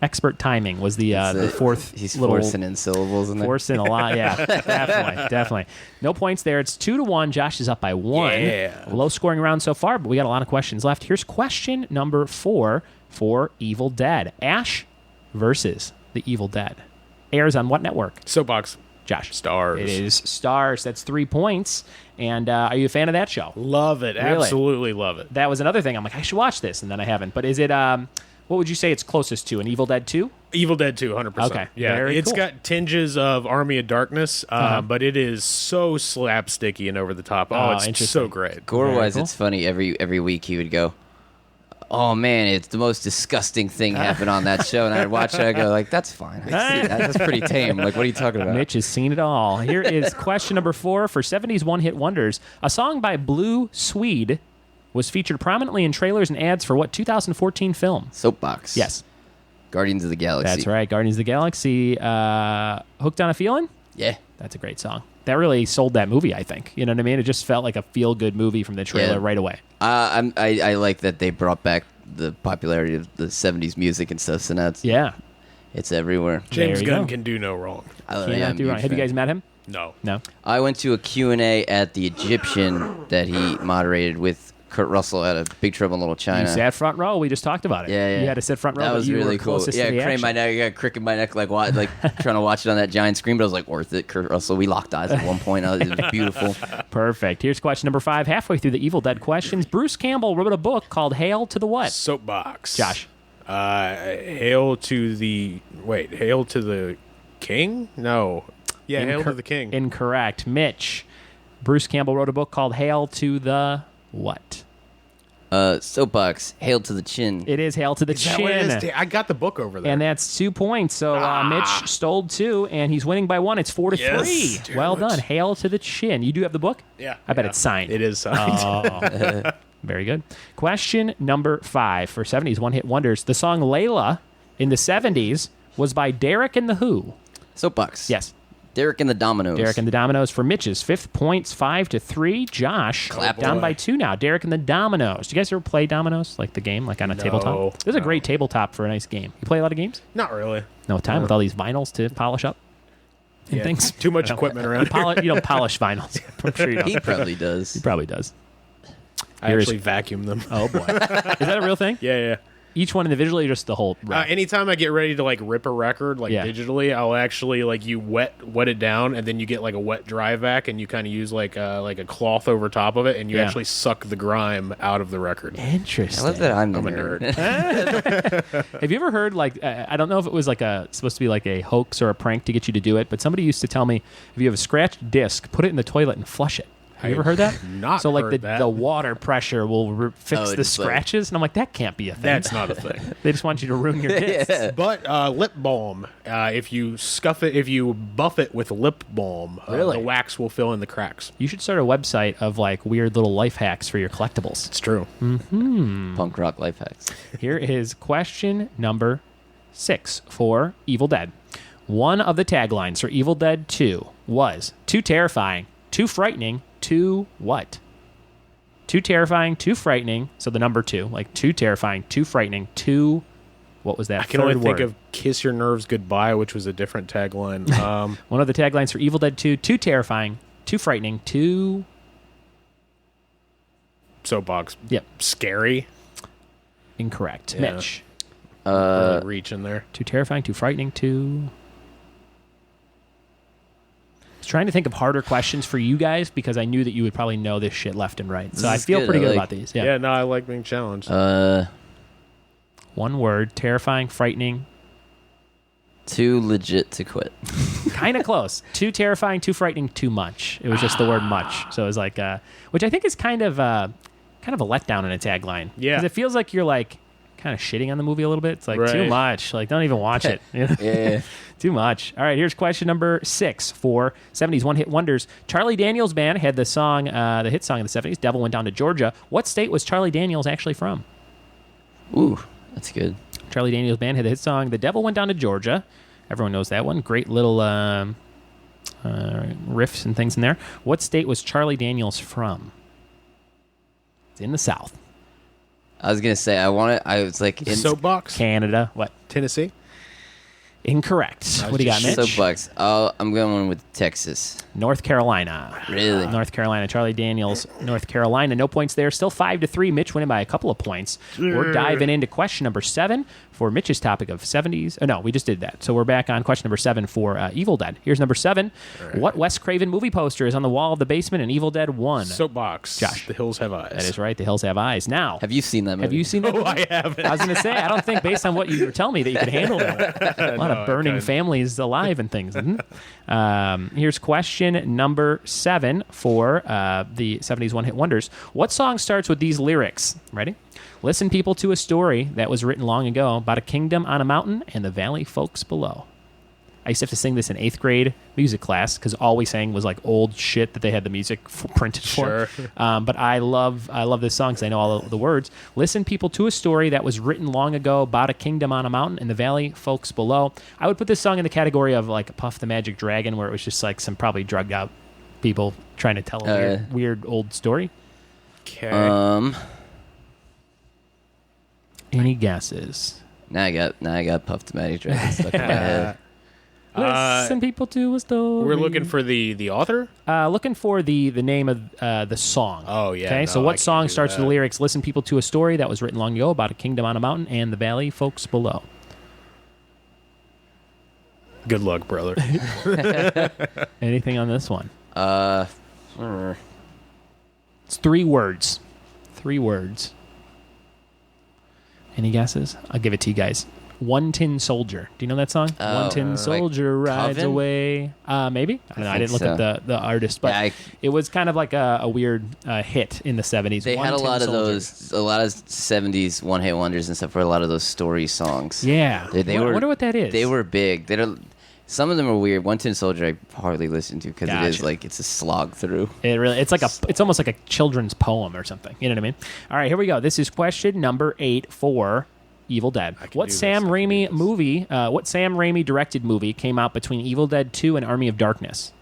Expert timing was the 4th He's little... forcing in syllables in there. Forcing a lot, yeah. Definitely. No points there. It's 2-1. Josh is up by 1. Yeah. Low scoring round so far, but we got a lot of questions left. Here's question number 4 for Evil Dead. Ash versus the Evil Dead. Airs on what network? Soapbox. Josh. Stars. It is Stars. That's 3 points. And are you a fan of that show? Love it. Really? Absolutely love it. That was another thing. I'm like, I should watch this, and then I haven't. But is it... what would you say it's closest to? An Evil Dead 2? Evil Dead 2, 100%. Okay, Yeah, very it's cool. got tinges of Army of Darkness, but it is so slapsticky and over the top. Oh, it's interesting. so great. Gore-wise, cool. it's funny. Every week he would go, "Oh man, it's the most disgusting thing happened on that show," and I'd watch it. I go, "Like that's fine. I see that. That's pretty tame. Like, what are you talking about?" Mitch has seen it all. Here is question number 4 for 70s one-hit wonders. A song by Blue Swede was featured prominently in trailers and ads for what 2014 film? Soapbox. Yes. Guardians of the Galaxy. That's right. Guardians of the Galaxy. Hooked on a Feeling? Yeah. That's a great song. That really sold that movie, I think. You know what I mean? It just felt like a feel-good movie from the trailer right away. I like that they brought back the popularity of the 70s music and stuff, so now it's everywhere. James There you Gunn go. can do no wrong. Cannot do wrong. Have you guys met him? No. No? I went to a Q&A at the Egyptian that he moderated with Kurt Russell at a Big Trouble in Little China. You sat front row. We just talked about it. Yeah. You had to sit front row. That but was you really were cool. closest Yeah, to the crane my action. neck. I got crick in my neck, like trying to watch it on that giant screen. But I was like, worth it. Kurt Russell. We locked eyes at one point. It was beautiful. Perfect. Here's question number 5. Halfway through the Evil Dead questions, Bruce Campbell wrote a book called Hail to the what? Soapbox. Josh. Hail to the king? No. Yeah, Hail to the king. Incorrect. Mitch. Bruce Campbell wrote a book called Hail to the what? Soapbox. Hail to the chin. It is Hail to the Is that what it Chin. is? I got the book over there. And that's 2 points. So Mitch stole 2, and he's winning by 1. It's 4-3. Yes, dude. Well done. Hail to the Chin. You do have the book? Yeah. I bet it's signed. It is signed. Very good. Question number 5 for 70s one-hit wonders. The song Layla in the 70s was by Derek and the Who. Soapbox. Yes. Derek and the Dominoes. Derek and the Dominoes for Mitch's 5th points, 5-3. Josh Clap down boy. by 2 now. Derek and the Dominoes. Do you guys ever play Dominoes, like the game, like on a tabletop? There's a great tabletop for a nice game. You play a lot of games? Not really. No time with all these vinyls to polish up and Yeah, things. Too much equipment around. You don't polish vinyls. I'm sure you don't. He probably does. He probably does. I actually vacuum them. Oh boy, is that a real thing? Yeah. Each one individually, or just the whole? Rack? Anytime I get ready to like rip a record Yeah. digitally, I'll actually you wet it down, and then you get like a wet dry vac, and you kind of use like a cloth over top of it, and you Yeah. actually suck the grime out of the record. Interesting. I love that I'm a a nerd. Have you ever heard I don't know if it was supposed to be like a hoax or a prank to get you to do it, but somebody used to tell me if you have a scratched disc, put it in the toilet and flush it. Have you ever heard that? Not so like heard that. the water pressure will fix the it's scratches, and I'm like, that can't be a thing. That's not a thing. They just want you to ruin your discs. Yeah. But lip balm, if you buff it with lip balm, Really? the wax will fill in the cracks. You should start a website of like weird little life hacks for your collectibles. It's true. Punk rock life hacks. Here is question number 6 for Evil Dead. One of the taglines for Evil Dead 2 was too terrifying, too frightening, too what? Too terrifying, too frightening. So the number 2, like too terrifying, too frightening, too. What was that? I can only think word? of "Kiss Your Nerves Goodbye," which was a different tagline. One of the taglines for Evil Dead 2: too terrifying, too frightening, too. Soapbox. Yep. Scary. Incorrect. Yeah. Mitch. Really reach in there. Too terrifying, too frightening, too. I was trying to think of harder questions for you guys because I knew that you would probably know this shit left and right. So This I is feel good. pretty I good like- about these. Yeah. Yeah, no, I like being challenged. One word: terrifying, frightening. Too legit to quit. Kind of close. Too terrifying, too frightening, too much. It was just the word much. So it was like, which I think is kind of a letdown in a tagline. Yeah. Because it feels like you're like kind of shitting on the movie a little bit. It's like too Right. much. Like don't even watch it. You know? Yeah. Too much. All right, here's question number 6 for 70s one-hit wonders. Charlie Daniels Band had the song, the hit song of the 70s, Devil Went Down to Georgia. What state was Charlie Daniels actually from? Ooh, that's good. Charlie Daniels Band had the hit song, The Devil Went Down to Georgia. Everyone knows that one. Great little riffs and things in there. What state was Charlie Daniels from? It's in the South. I was gonna say I was like in Soapbox. Canada. What? Tennessee. Incorrect. What do you got, Mitch? Soapbox. Oh, I'm going with Texas. North Carolina. Really? North Carolina. Charlie Daniels, North Carolina. No points there. Still 5-3. Mitch winning by a couple of points. We're diving into question number 7 for Mitch's topic of 70s. Oh, no, we just did that. So we're back on question number 7 for Evil Dead. Here's number 7. Right. What Wes Craven movie poster is on the wall of the basement in Evil Dead 1? Soapbox. Josh. The Hills Have Eyes. That is right. The Hills Have eyes. Now, Have you seen that movie? have you seen that? Oh, movie? I haven't. I was going to say, I don't think based on what you were telling me that you could handle that. A lot of burning families alive and things. Here's question number 7 for the 70s one-hit wonders. What song starts with these lyrics? Ready? Listen, people, to a story that was written long ago about a kingdom on a mountain and the valley folks below. I used to have to sing this in 8th grade music class because all we sang was like old shit that they had the music printed for. Sure. But I love this song because I know all the words. Listen, people, to a story that was written long ago about a kingdom on a mountain and the valley folks below. I would put this song in the category of like Puff the Magic Dragon, where it was just like some probably drugged out people trying to tell a weird old story. Okay. Any guesses? Now I got Puff the Magic Dragon stuck in my head. Listen, people, to a story. We're looking for the author? Looking for the name of the song. Oh, yeah. Okay, no, so I what can't song do starts with that. the lyrics, listen, people, to a story that was written long ago about a kingdom on a mountain and the valley folks below? Good luck, brother. Anything on this one? Hmm. It's 3 words. 3 words. Any guesses? I'll give it to you guys. One Tin Soldier. Do you know that song? Oh, One Tin Soldier rides Coven? away. Maybe. I don't know. I think didn't look up the artist, but Yeah, it was kind of like a weird hit in the 70s. They One had a Tin lot of Soldier. those, a lot of 70s one-hit wonders and stuff for a lot of those story songs. Yeah. They I were, wonder what that is. They were big. Some of them are weird. One Tin Soldier I hardly listen to because it is Gotcha. like it's a slog through. It's almost like a children's poem or something. You know what I mean? All right, here we go. This is question number 8 for Evil Dead. What Sam Raimi directed movie came out between Evil Dead 2 and Army of Darkness?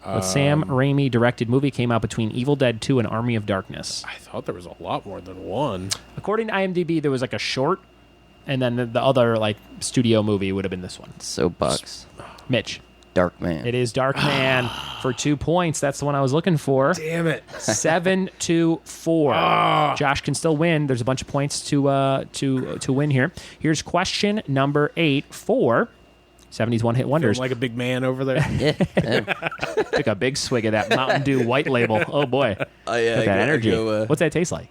What Sam Raimi directed movie came out between Evil Dead 2 and Army of Darkness? I thought there was a lot more than one. According to IMDb, there was like a short, and then the other like studio movie would have been this one. Soapbox. Mitch. Dark Man. It is Dark Man for 2 points. That's the one I was looking for. Damn it. 7-4. Josh can still win. There's a bunch of points to win here. Here's question number 8 for 70s one-hit wonders. Feeling like a big man over there. Yeah. Took a big swig of that Mountain Dew White Label. Oh, boy. Oh yeah. Got that energy. What's that taste like?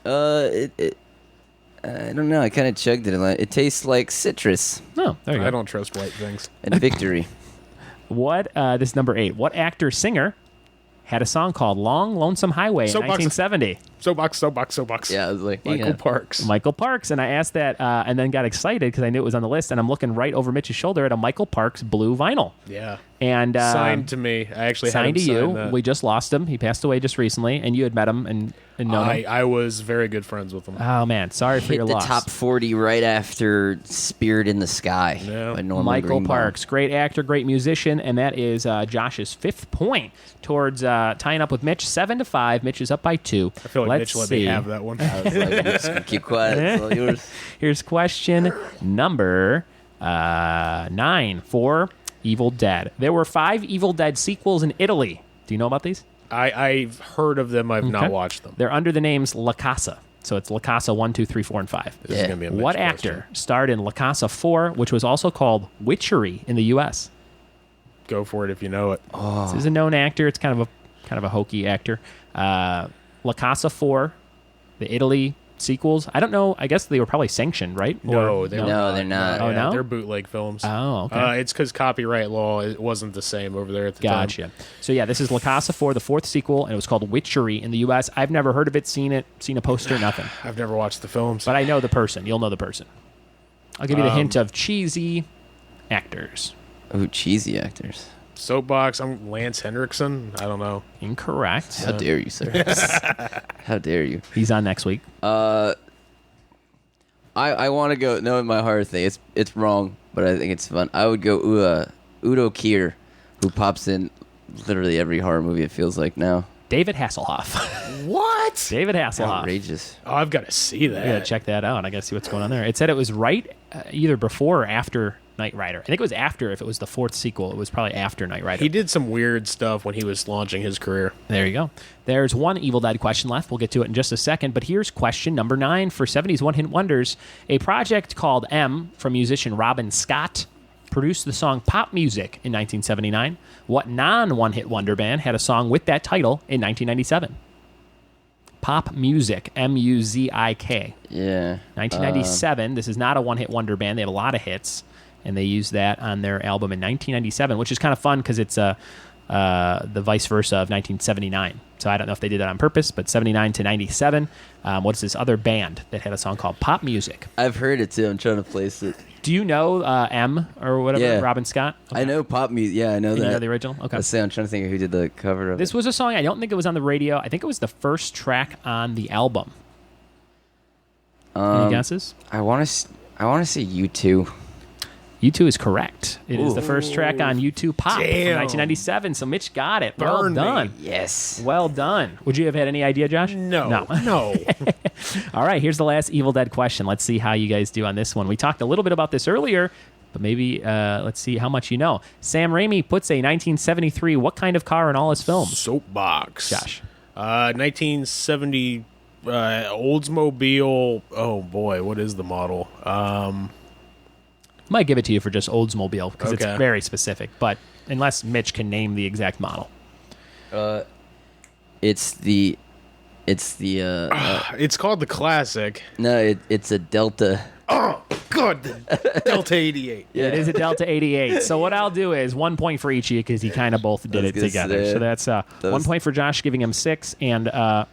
I don't know. I kind of chugged it. It tastes like citrus Oh, there you go. I don't trust white things. and victory. What? This is number 8. What actor-singer had a song called Long Lonesome Highway in Soapbox. 1970. Soapbox. Yeah, I was like, Michael Parks. Michael Parks. And I asked that and then got excited because I knew it was on the list. And I'm looking right over Mitch's shoulder at a Michael Parks blue vinyl. Yeah. And signed to me. I actually had him signed to you. sign that. We just lost him. He passed away just recently, and you had met him and known him. I was very good friends with him. Oh man, sorry for hit your the loss. top 40 right after Spirit in the Sky Yeah. by Norman Michael Greenbaum. Parks, great actor, great musician, and that is Josh's 5th point towards tying up with Mitch, 7-5. Mitch is up by 2. I feel like Mitch let me have that one. I was like, I'm just gonna keep quiet. It's all yours. Here's question number 9 for Evil Dead. There were 5 Evil Dead sequels in Italy. Do you know about these? I've heard of them. I've Okay. not watched them. They're under the names La Casa. So it's La Casa 1, 2, 3, 4, and 5. This is Yeah. gonna be a Mitch What question. actor starred in La Casa 4, which was also called Witchery in the U.S.? Go for it if you know it. This is a known actor. It's kind of a hokey actor. La Casa 4, the Italy sequels. I don't know. I guess they were probably sanctioned, right? No, Or- they're No, they're not. Oh, no? They're bootleg films. Oh, okay. It's because copyright law it wasn't the same over there at the time. Gotcha. So yeah, this is La Casa 4, the 4th sequel, and it was called Witchery in the U.S. I've never heard of it, seen a poster, nothing. I've never watched the films. But I know the person. You'll know the person. I'll give you the hint of cheesy actors. Ooh, cheesy actors. Soapbox. I'm Lance Henriksen. I don't know. Incorrect. How dare you, sir? How dare you? He's on next week. I want to go. No, in my heart thing. It's wrong, but I think it's fun. I would go Udo Kier, who pops in literally every horror movie. It feels like now. David Hasselhoff. What? David Hasselhoff. Outrageous. Oh, I've got to see that. I gotta check that out. I gotta see what's going on there. It said it was right either before or after Knight Rider. I think it was after. If it was the 4th sequel, it was probably after Knight Rider. He did some weird stuff when he was launching his career. There you go. There's one Evil Dead question left. We'll get to it in just a second. But here's question number 9 for 70s one-hit wonders. A project called M from musician Robin Scott produced the song Pop Music in 1979. What non-one-hit wonder band had a song with that title in 1997? Pop Music, M-U-Z-I-K. Yeah. 1997. This is not a one-hit wonder band. They have a lot of hits, and they used that on their album in 1997, which is kind of fun because it's the vice versa of 1979. So I don't know if they did that on purpose, but 79 to 97. What's this other band that had a song called Pop Music? I've heard it too. I'm trying to place it. Do you know M or whatever, Yeah. Robin Scott? Okay. I know pop music. Yeah, I know You that. know the original? Okay. Let's say I'm trying to think of who did the cover of This it. was a song, I don't think it was on the radio. I think it was the first track on the album. Any guesses? I want to say U2. U2 is correct. It is the first track on U2 Pop from Damn. 1997, so Mitch got it. Well Burn me. done. Yes. Well done. Would you have had any idea, Josh? No. All right, here's the last Evil Dead question. Let's see how you guys do on this one. We talked a little bit about this earlier, but maybe let's see how much you know. Sam Raimi puts a 1973 what kind of car in all his films? Soapbox. Josh. 1970 Oldsmobile. Oh boy, what is the model? Might give it to you for just Oldsmobile because it's Okay. very specific, but unless Mitch can name the exact model. It's the It's called the Classic. no, it's a Delta. Oh God, the Delta 88. It is a Delta 88. So what I'll do is 1 point for each of you because you kind of both did it gonna together. say, So that's 1 point for Josh, giving him 6, and a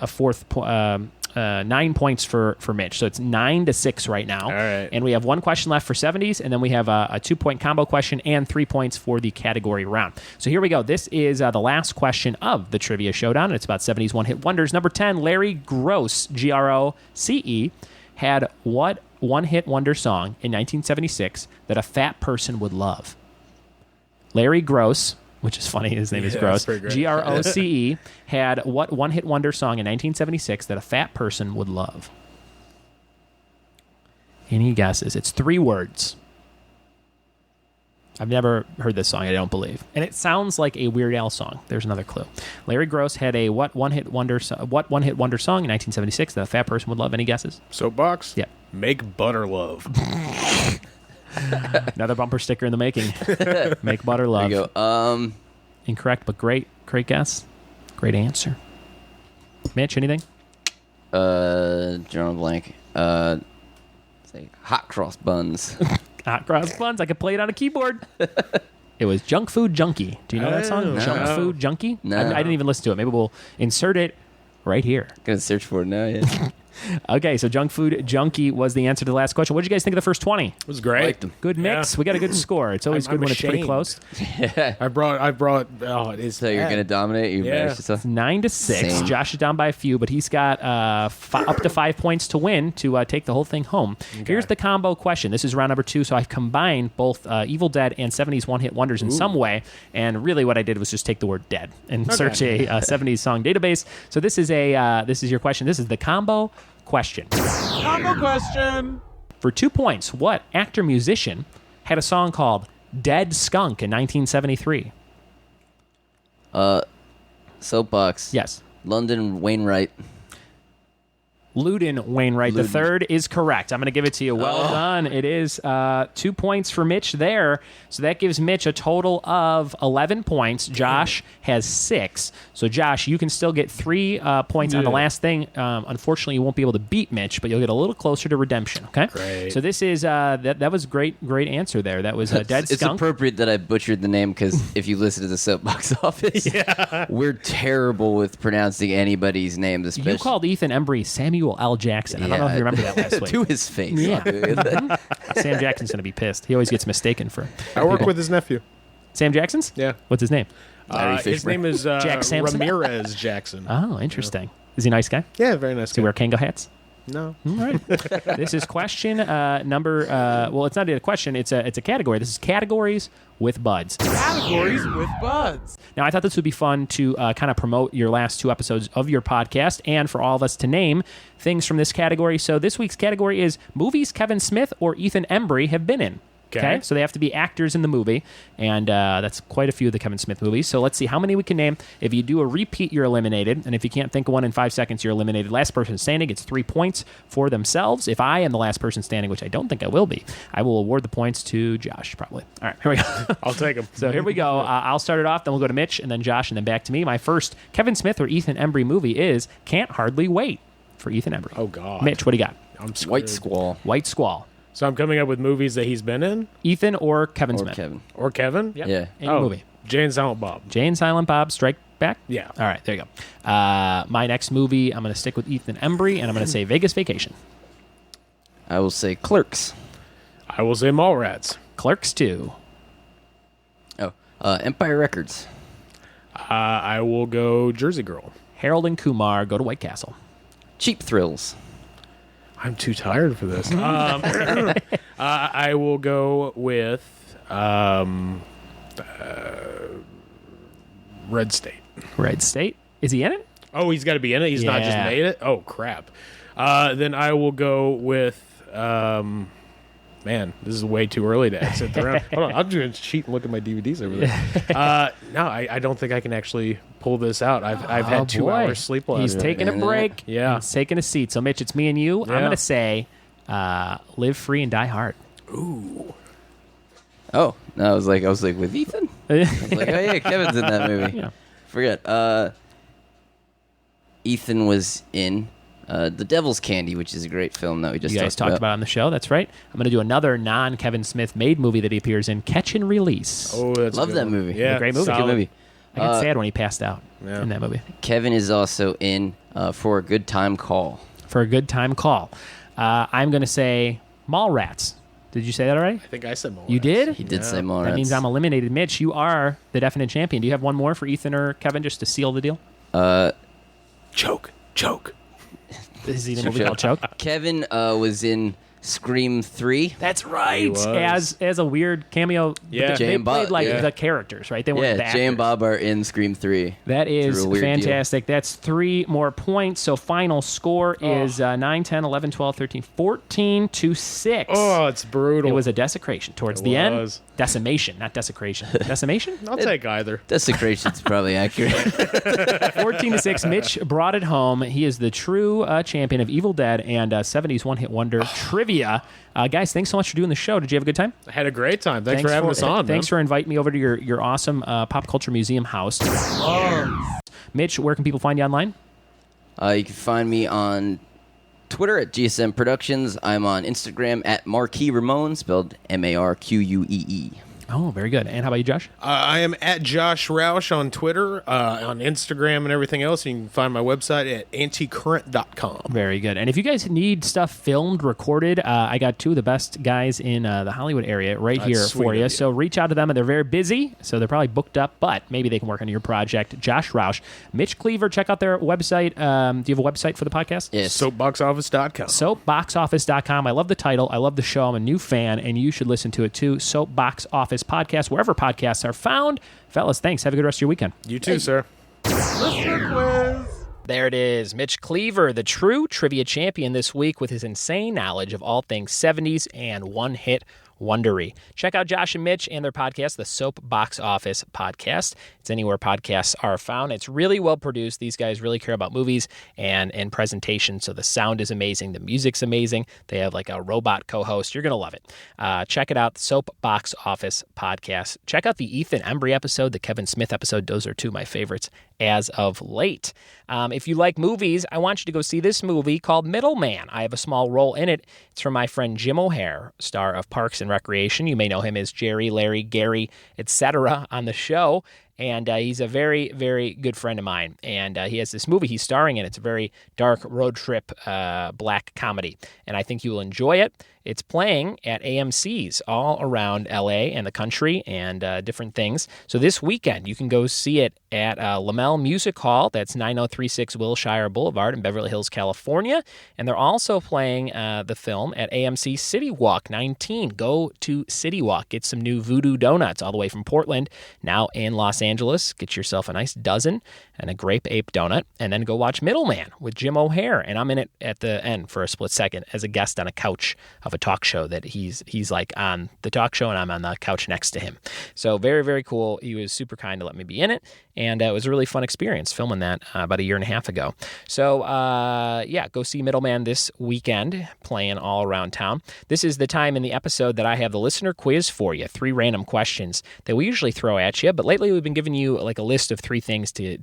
fourth 9 points for Mitch. So it's 9-6 right now. All right. And we have one question left for 70s, and then we have a 2-point combo question and 3 points for the category round. So here we go. This is the last question of the Trivia Showdown, and it's about 70s one-hit wonders. Number 10, Larry Groce, Groce, had what one-hit wonder song in 1976 that a fat person would love? Larry Groce, which is funny, his name is Yeah, Gross, that's pretty great. Groce, had what one-hit wonder song in 1976 that a fat person would love? Any guesses? It's 3 words. I've never heard this song, I don't believe. And it sounds like a Weird Al song. There's another clue. Larry Groce had a what one-hit wonder song in 1976 that a fat person would love? Any guesses? Soapbox. Yeah. Make butter love. Another bumper sticker in the making. Make butter love. There you go. Incorrect, but great guess. Great answer. Mitch, anything? Drawing a blank. Say hot cross buns. Hot cross buns. I could play it on a keyboard. It was Junk Food Junkie. Do you know that song? No. Junk Food Junkie? No. I didn't even listen to it. Maybe we'll insert it right here. Gonna search for it now. Yeah. Okay, so Junk Food Junkie was the answer to the last question. What did you guys think of the first 20? It was great. Liked them. Good mix. Yeah. We got a good score. It's always good when it's pretty ashamed. close. I brought. Oh, it is. So you're gonna dominate. You Yeah. managed yourself. 9-6. Same. Josh is down by a few, but he's got up to 5 points to win to take the whole thing home. Here's the combo question. This is round number 2, so I've combined both Evil Dead and 70s one-hit wonders in some way, and really what I did was just take the word dead and search a 70s song database. So this is your question. This is the combo question. Combo question. For 2 points, what actor-musician had a song called Dead Skunk in 1973? Soapbox. Yes. London Wainwright. Luden Wainwright Luden. III is correct. I'm going to give it to you. Well done. It is 2 points for Mitch there. So that gives Mitch a total of 11 points. Josh has 6. So, Josh, you can still get 3 points on the last thing. Unfortunately, you won't be able to beat Mitch, but you'll get a little closer to redemption. Okay? Great. So this is that was great answer there. That was Dead It's Skunk. appropriate that I butchered the name because if you listen to the Soapbox Office, we're terrible with pronouncing anybody's names. Especially You called Ethan Embry Samuel L. Jackson. I don't know if you remember that last week. to his face. Yeah. Yeah. Sam Jackson's going to be pissed. He always gets mistaken for I work with his nephew. Sam Jackson's? Yeah. What's his name? Larry His Fishburne. name is Jack Sampson? Ramirez Jackson. Oh, interesting. Is he a nice guy? Yeah, very nice. Does he wear Kango hats? No. All right. This is question number. Well, it's not a question. It's a category. This is categories with buds. Categories with buds. Now, I thought this would be fun to kind of promote your last 2 episodes of your podcast, and for all of us to name things from this category. So this week's category is movies Kevin Smith or Ethan Embry have been in. Okay, so they have to be actors in the movie, and that's quite a few of the Kevin Smith movies. So let's see how many we can name. If you do a repeat, you're eliminated, and if you can't think of one in 5 seconds, you're eliminated. Last person standing gets 3 points for themselves. If I am the last person standing, which I don't think I will be, I will award the points to Josh, probably. All right, here we go. I'll take him. So here we go. I'll start it off, then we'll go to Mitch, and then Josh, and then back to me. My first Kevin Smith or Ethan Embry movie is Can't Hardly Wait for Ethan Embry. Oh, God. Mitch, what do you got? I'm screwed. White Squall. White Squall. So I'm coming up with movies that he's been in, Ethan or Kevin Or Smith? Kevin. or Kevin. Yep. Yeah. Any movie. Jay and Silent Bob. Jay and Silent Bob Strike Back? Yeah. All right, there you go. My next movie, I'm going to stick with Ethan Embry, and I'm going to say Vegas Vacation. I will say Clerks. I will say Mallrats. Clerks 2. Oh, Empire Records. I will go Jersey Girl. Harold and Kumar Go to White Castle. Cheap Thrills. I'm too tired for this. I will go with Red State. Red State. Is he in it? Oh, he's got to be in it. He's not just Yeah. made it. Oh, crap. Then I will go with. Man, this is way too early to exit the round. Hold on, I'm just going to cheat and look at my DVDs over there. No, I don't think I can actually pull this out. I've had 2 hours sleep last He's night. taking a break. Yeah. He's taking a seat. So, Mitch, it's me and you. I'm Yeah. going to say Live Free and Die Hard. Ooh. Oh, no, I was like with Ethan. I was like, oh yeah, Kevin's in that movie. Yeah. Forget. Ethan was in The Devil's Candy, which is a great film that we just You guys talked about on the show. That's right. I'm going to do another non-Kevin Smith made movie that he appears in, Catch and Release. Oh, that's a Love good that one. movie. Yeah, Great movie. Good solid. movie. I got sad when he passed out Yeah. in that movie. Kevin is also in For a Good Time Call. For a Good Time Call. I'm going to say Mallrats. Did you say that already? I think I said Mallrats. You did? He did say That Mallrats. means I'm eliminated. Mitch, you are the definite champion. Do you have one more for Ethan or Kevin just to seal the deal? Choke. Is he in a movie called Choke? Kevin was in Scream 3. That's right. was. As a weird cameo. But Yeah. they Jay and played Bob, like yeah. the characters, right? They weren't the Yeah, Jay and actors. Bob are in Scream 3. That is Through a weird deal. fantastic. That's 3 more points. So final score is 9, 10, 11, 12, 13, 14 to 6. Oh, it's brutal. It was a desecration towards It the end. was. Decimation, not desecration. Decimation? I'll take either. Desecration's probably accurate. 14 to 6. Mitch brought it home. He is the true champion of Evil Dead and 70s one hit wonder trivia. Guys, thanks so much for doing the show. Did you have a good time? I had a great time. Thanks for having us on. Thanks for inviting me over to your awesome pop culture museum house. Mitch, where can people find you online? You can find me on Twitter at GSM Productions. I'm on Instagram at Marquis Ramon, spelled Marquee. Oh, very good. And how about you, Josh? I am at Josh Roush on Twitter, on Instagram, and everything else. You can find my website at anticurrent.com. Very good. And if you guys need stuff filmed, recorded, I got two of the best guys in the Hollywood area right That's here sweet for of you. you. So reach out to them, and they're very busy, so they're probably booked up, but maybe they can work on your project. Josh Roush. Mitch Cleaver, check out their website. Do you have a website for the podcast? Yes. Soapboxoffice.com. Soapboxoffice.com. I love the title. I love the show. I'm a new fan, and you should listen to it too. Soapbox Office Podcast, wherever podcasts are found. Fellas, thanks. Have a good rest of your weekend. You too, sir. Listener quiz. There it is. Mitch Cleaver, the true trivia champion this week with his insane knowledge of all things 70s and one-hit wondery. Check out Josh and Mitch and their podcast, the Soapbox Office Podcast. It's anywhere podcasts are found. It's really well produced. These guys really care about movies and presentation, so the sound is amazing. The music's amazing. They have like a robot co-host. You're going to love it. Check it out, the Soapbox Office Podcast. Check out the Ethan Embry episode, the Kevin Smith episode. Those are two of my favorites as of late. If you like movies, I want you to go see this movie called Middleman. I have a small role in it. It's from my friend Jim O'Hare, star of Parks and Recreation. You may know him as Jerry, Larry, Gary, etc. on the show. And he's a very, very good friend of mine. And he has this movie he's starring in. It's a very dark road trip black comedy. And I think you will enjoy it. It's playing at AMC's all around LA and the country and different things. So this weekend, you can go see it at Lamel Music Hall. That's 9036 Wilshire Boulevard in Beverly Hills, California. And they're also playing the film at AMC City Walk 19. Go to City Walk. Get some new Voodoo Donuts all the way from Portland, now in Los Angeles. Get yourself a nice dozen and a grape ape donut. And then go watch Middleman with Jim O'Hare. And I'm in it at the end for a split second as a guest on a couch of a talk show that he's like on the talk show and I'm on the couch next to him. So very, very cool. He was super kind to let me be in it. And it was a really fun experience filming that about a year and a half ago. So, yeah, go see Middleman this weekend, playing all around town. This is the time in the episode that I have the listener quiz for you, 3 random questions that we usually throw at you. But lately we've been giving you like a list of 3 things to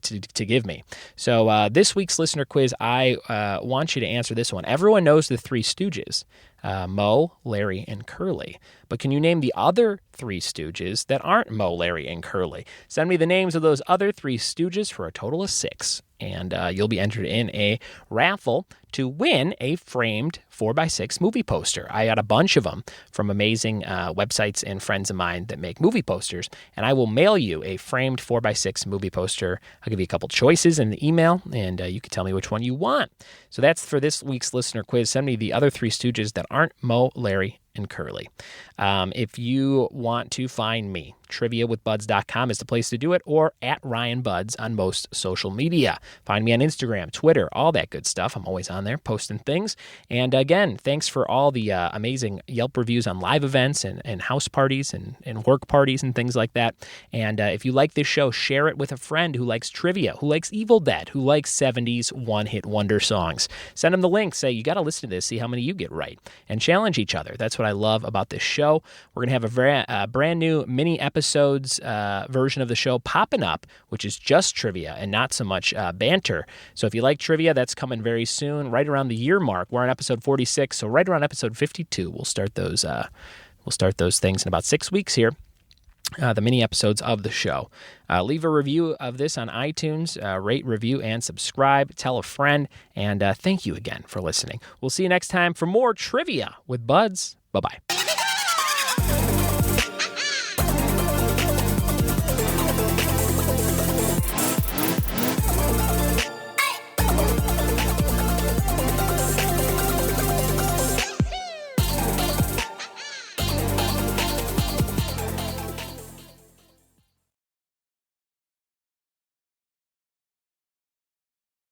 give me. So this week's listener quiz, I want you to answer this one. Everyone knows the 3 Stooges. Moe, Larry, and Curly. But can you name the other 3 Stooges that aren't Moe, Larry, and Curly? Send me the names of those other 3 Stooges for a total of 6. And you'll be entered in a raffle to win a framed 4x6 movie poster. I got a bunch of them from amazing websites and friends of mine that make movie posters. And I will mail you a framed 4x6 movie poster. I'll give you a couple choices in the email, and you can tell me which one you want. So that's for this week's listener quiz. Send me the other 3 Stooges that aren't Moe, Larry, and Curly. If you want to find me, triviawithbuds.com is the place to do it, or at RyanBuds on most social media. Find me on Instagram, Twitter, all that good stuff. I'm always on there posting things. And again, thanks for all the amazing Yelp reviews on live events and house parties and work parties and things like that. And if you like this show, share it with a friend who likes trivia, who likes Evil Dead, who likes 70s one-hit wonder songs. Send them the link. Say, you got to listen to this, see how many you get right, and challenge each other. That's what I love about this show. We're going to have a brand new mini episodes version of the show popping up, which is just trivia and not so much banter. So if you like trivia, that's coming very soon, right around the year mark. We're on episode 46, so right around episode 52, we'll start those things in about 6 weeks here. The mini episodes of the show. Leave a review of this on iTunes. Rate, review, and subscribe. Tell a friend. And thank you again for listening. We'll see you next time for more trivia with Buds. Bye-bye.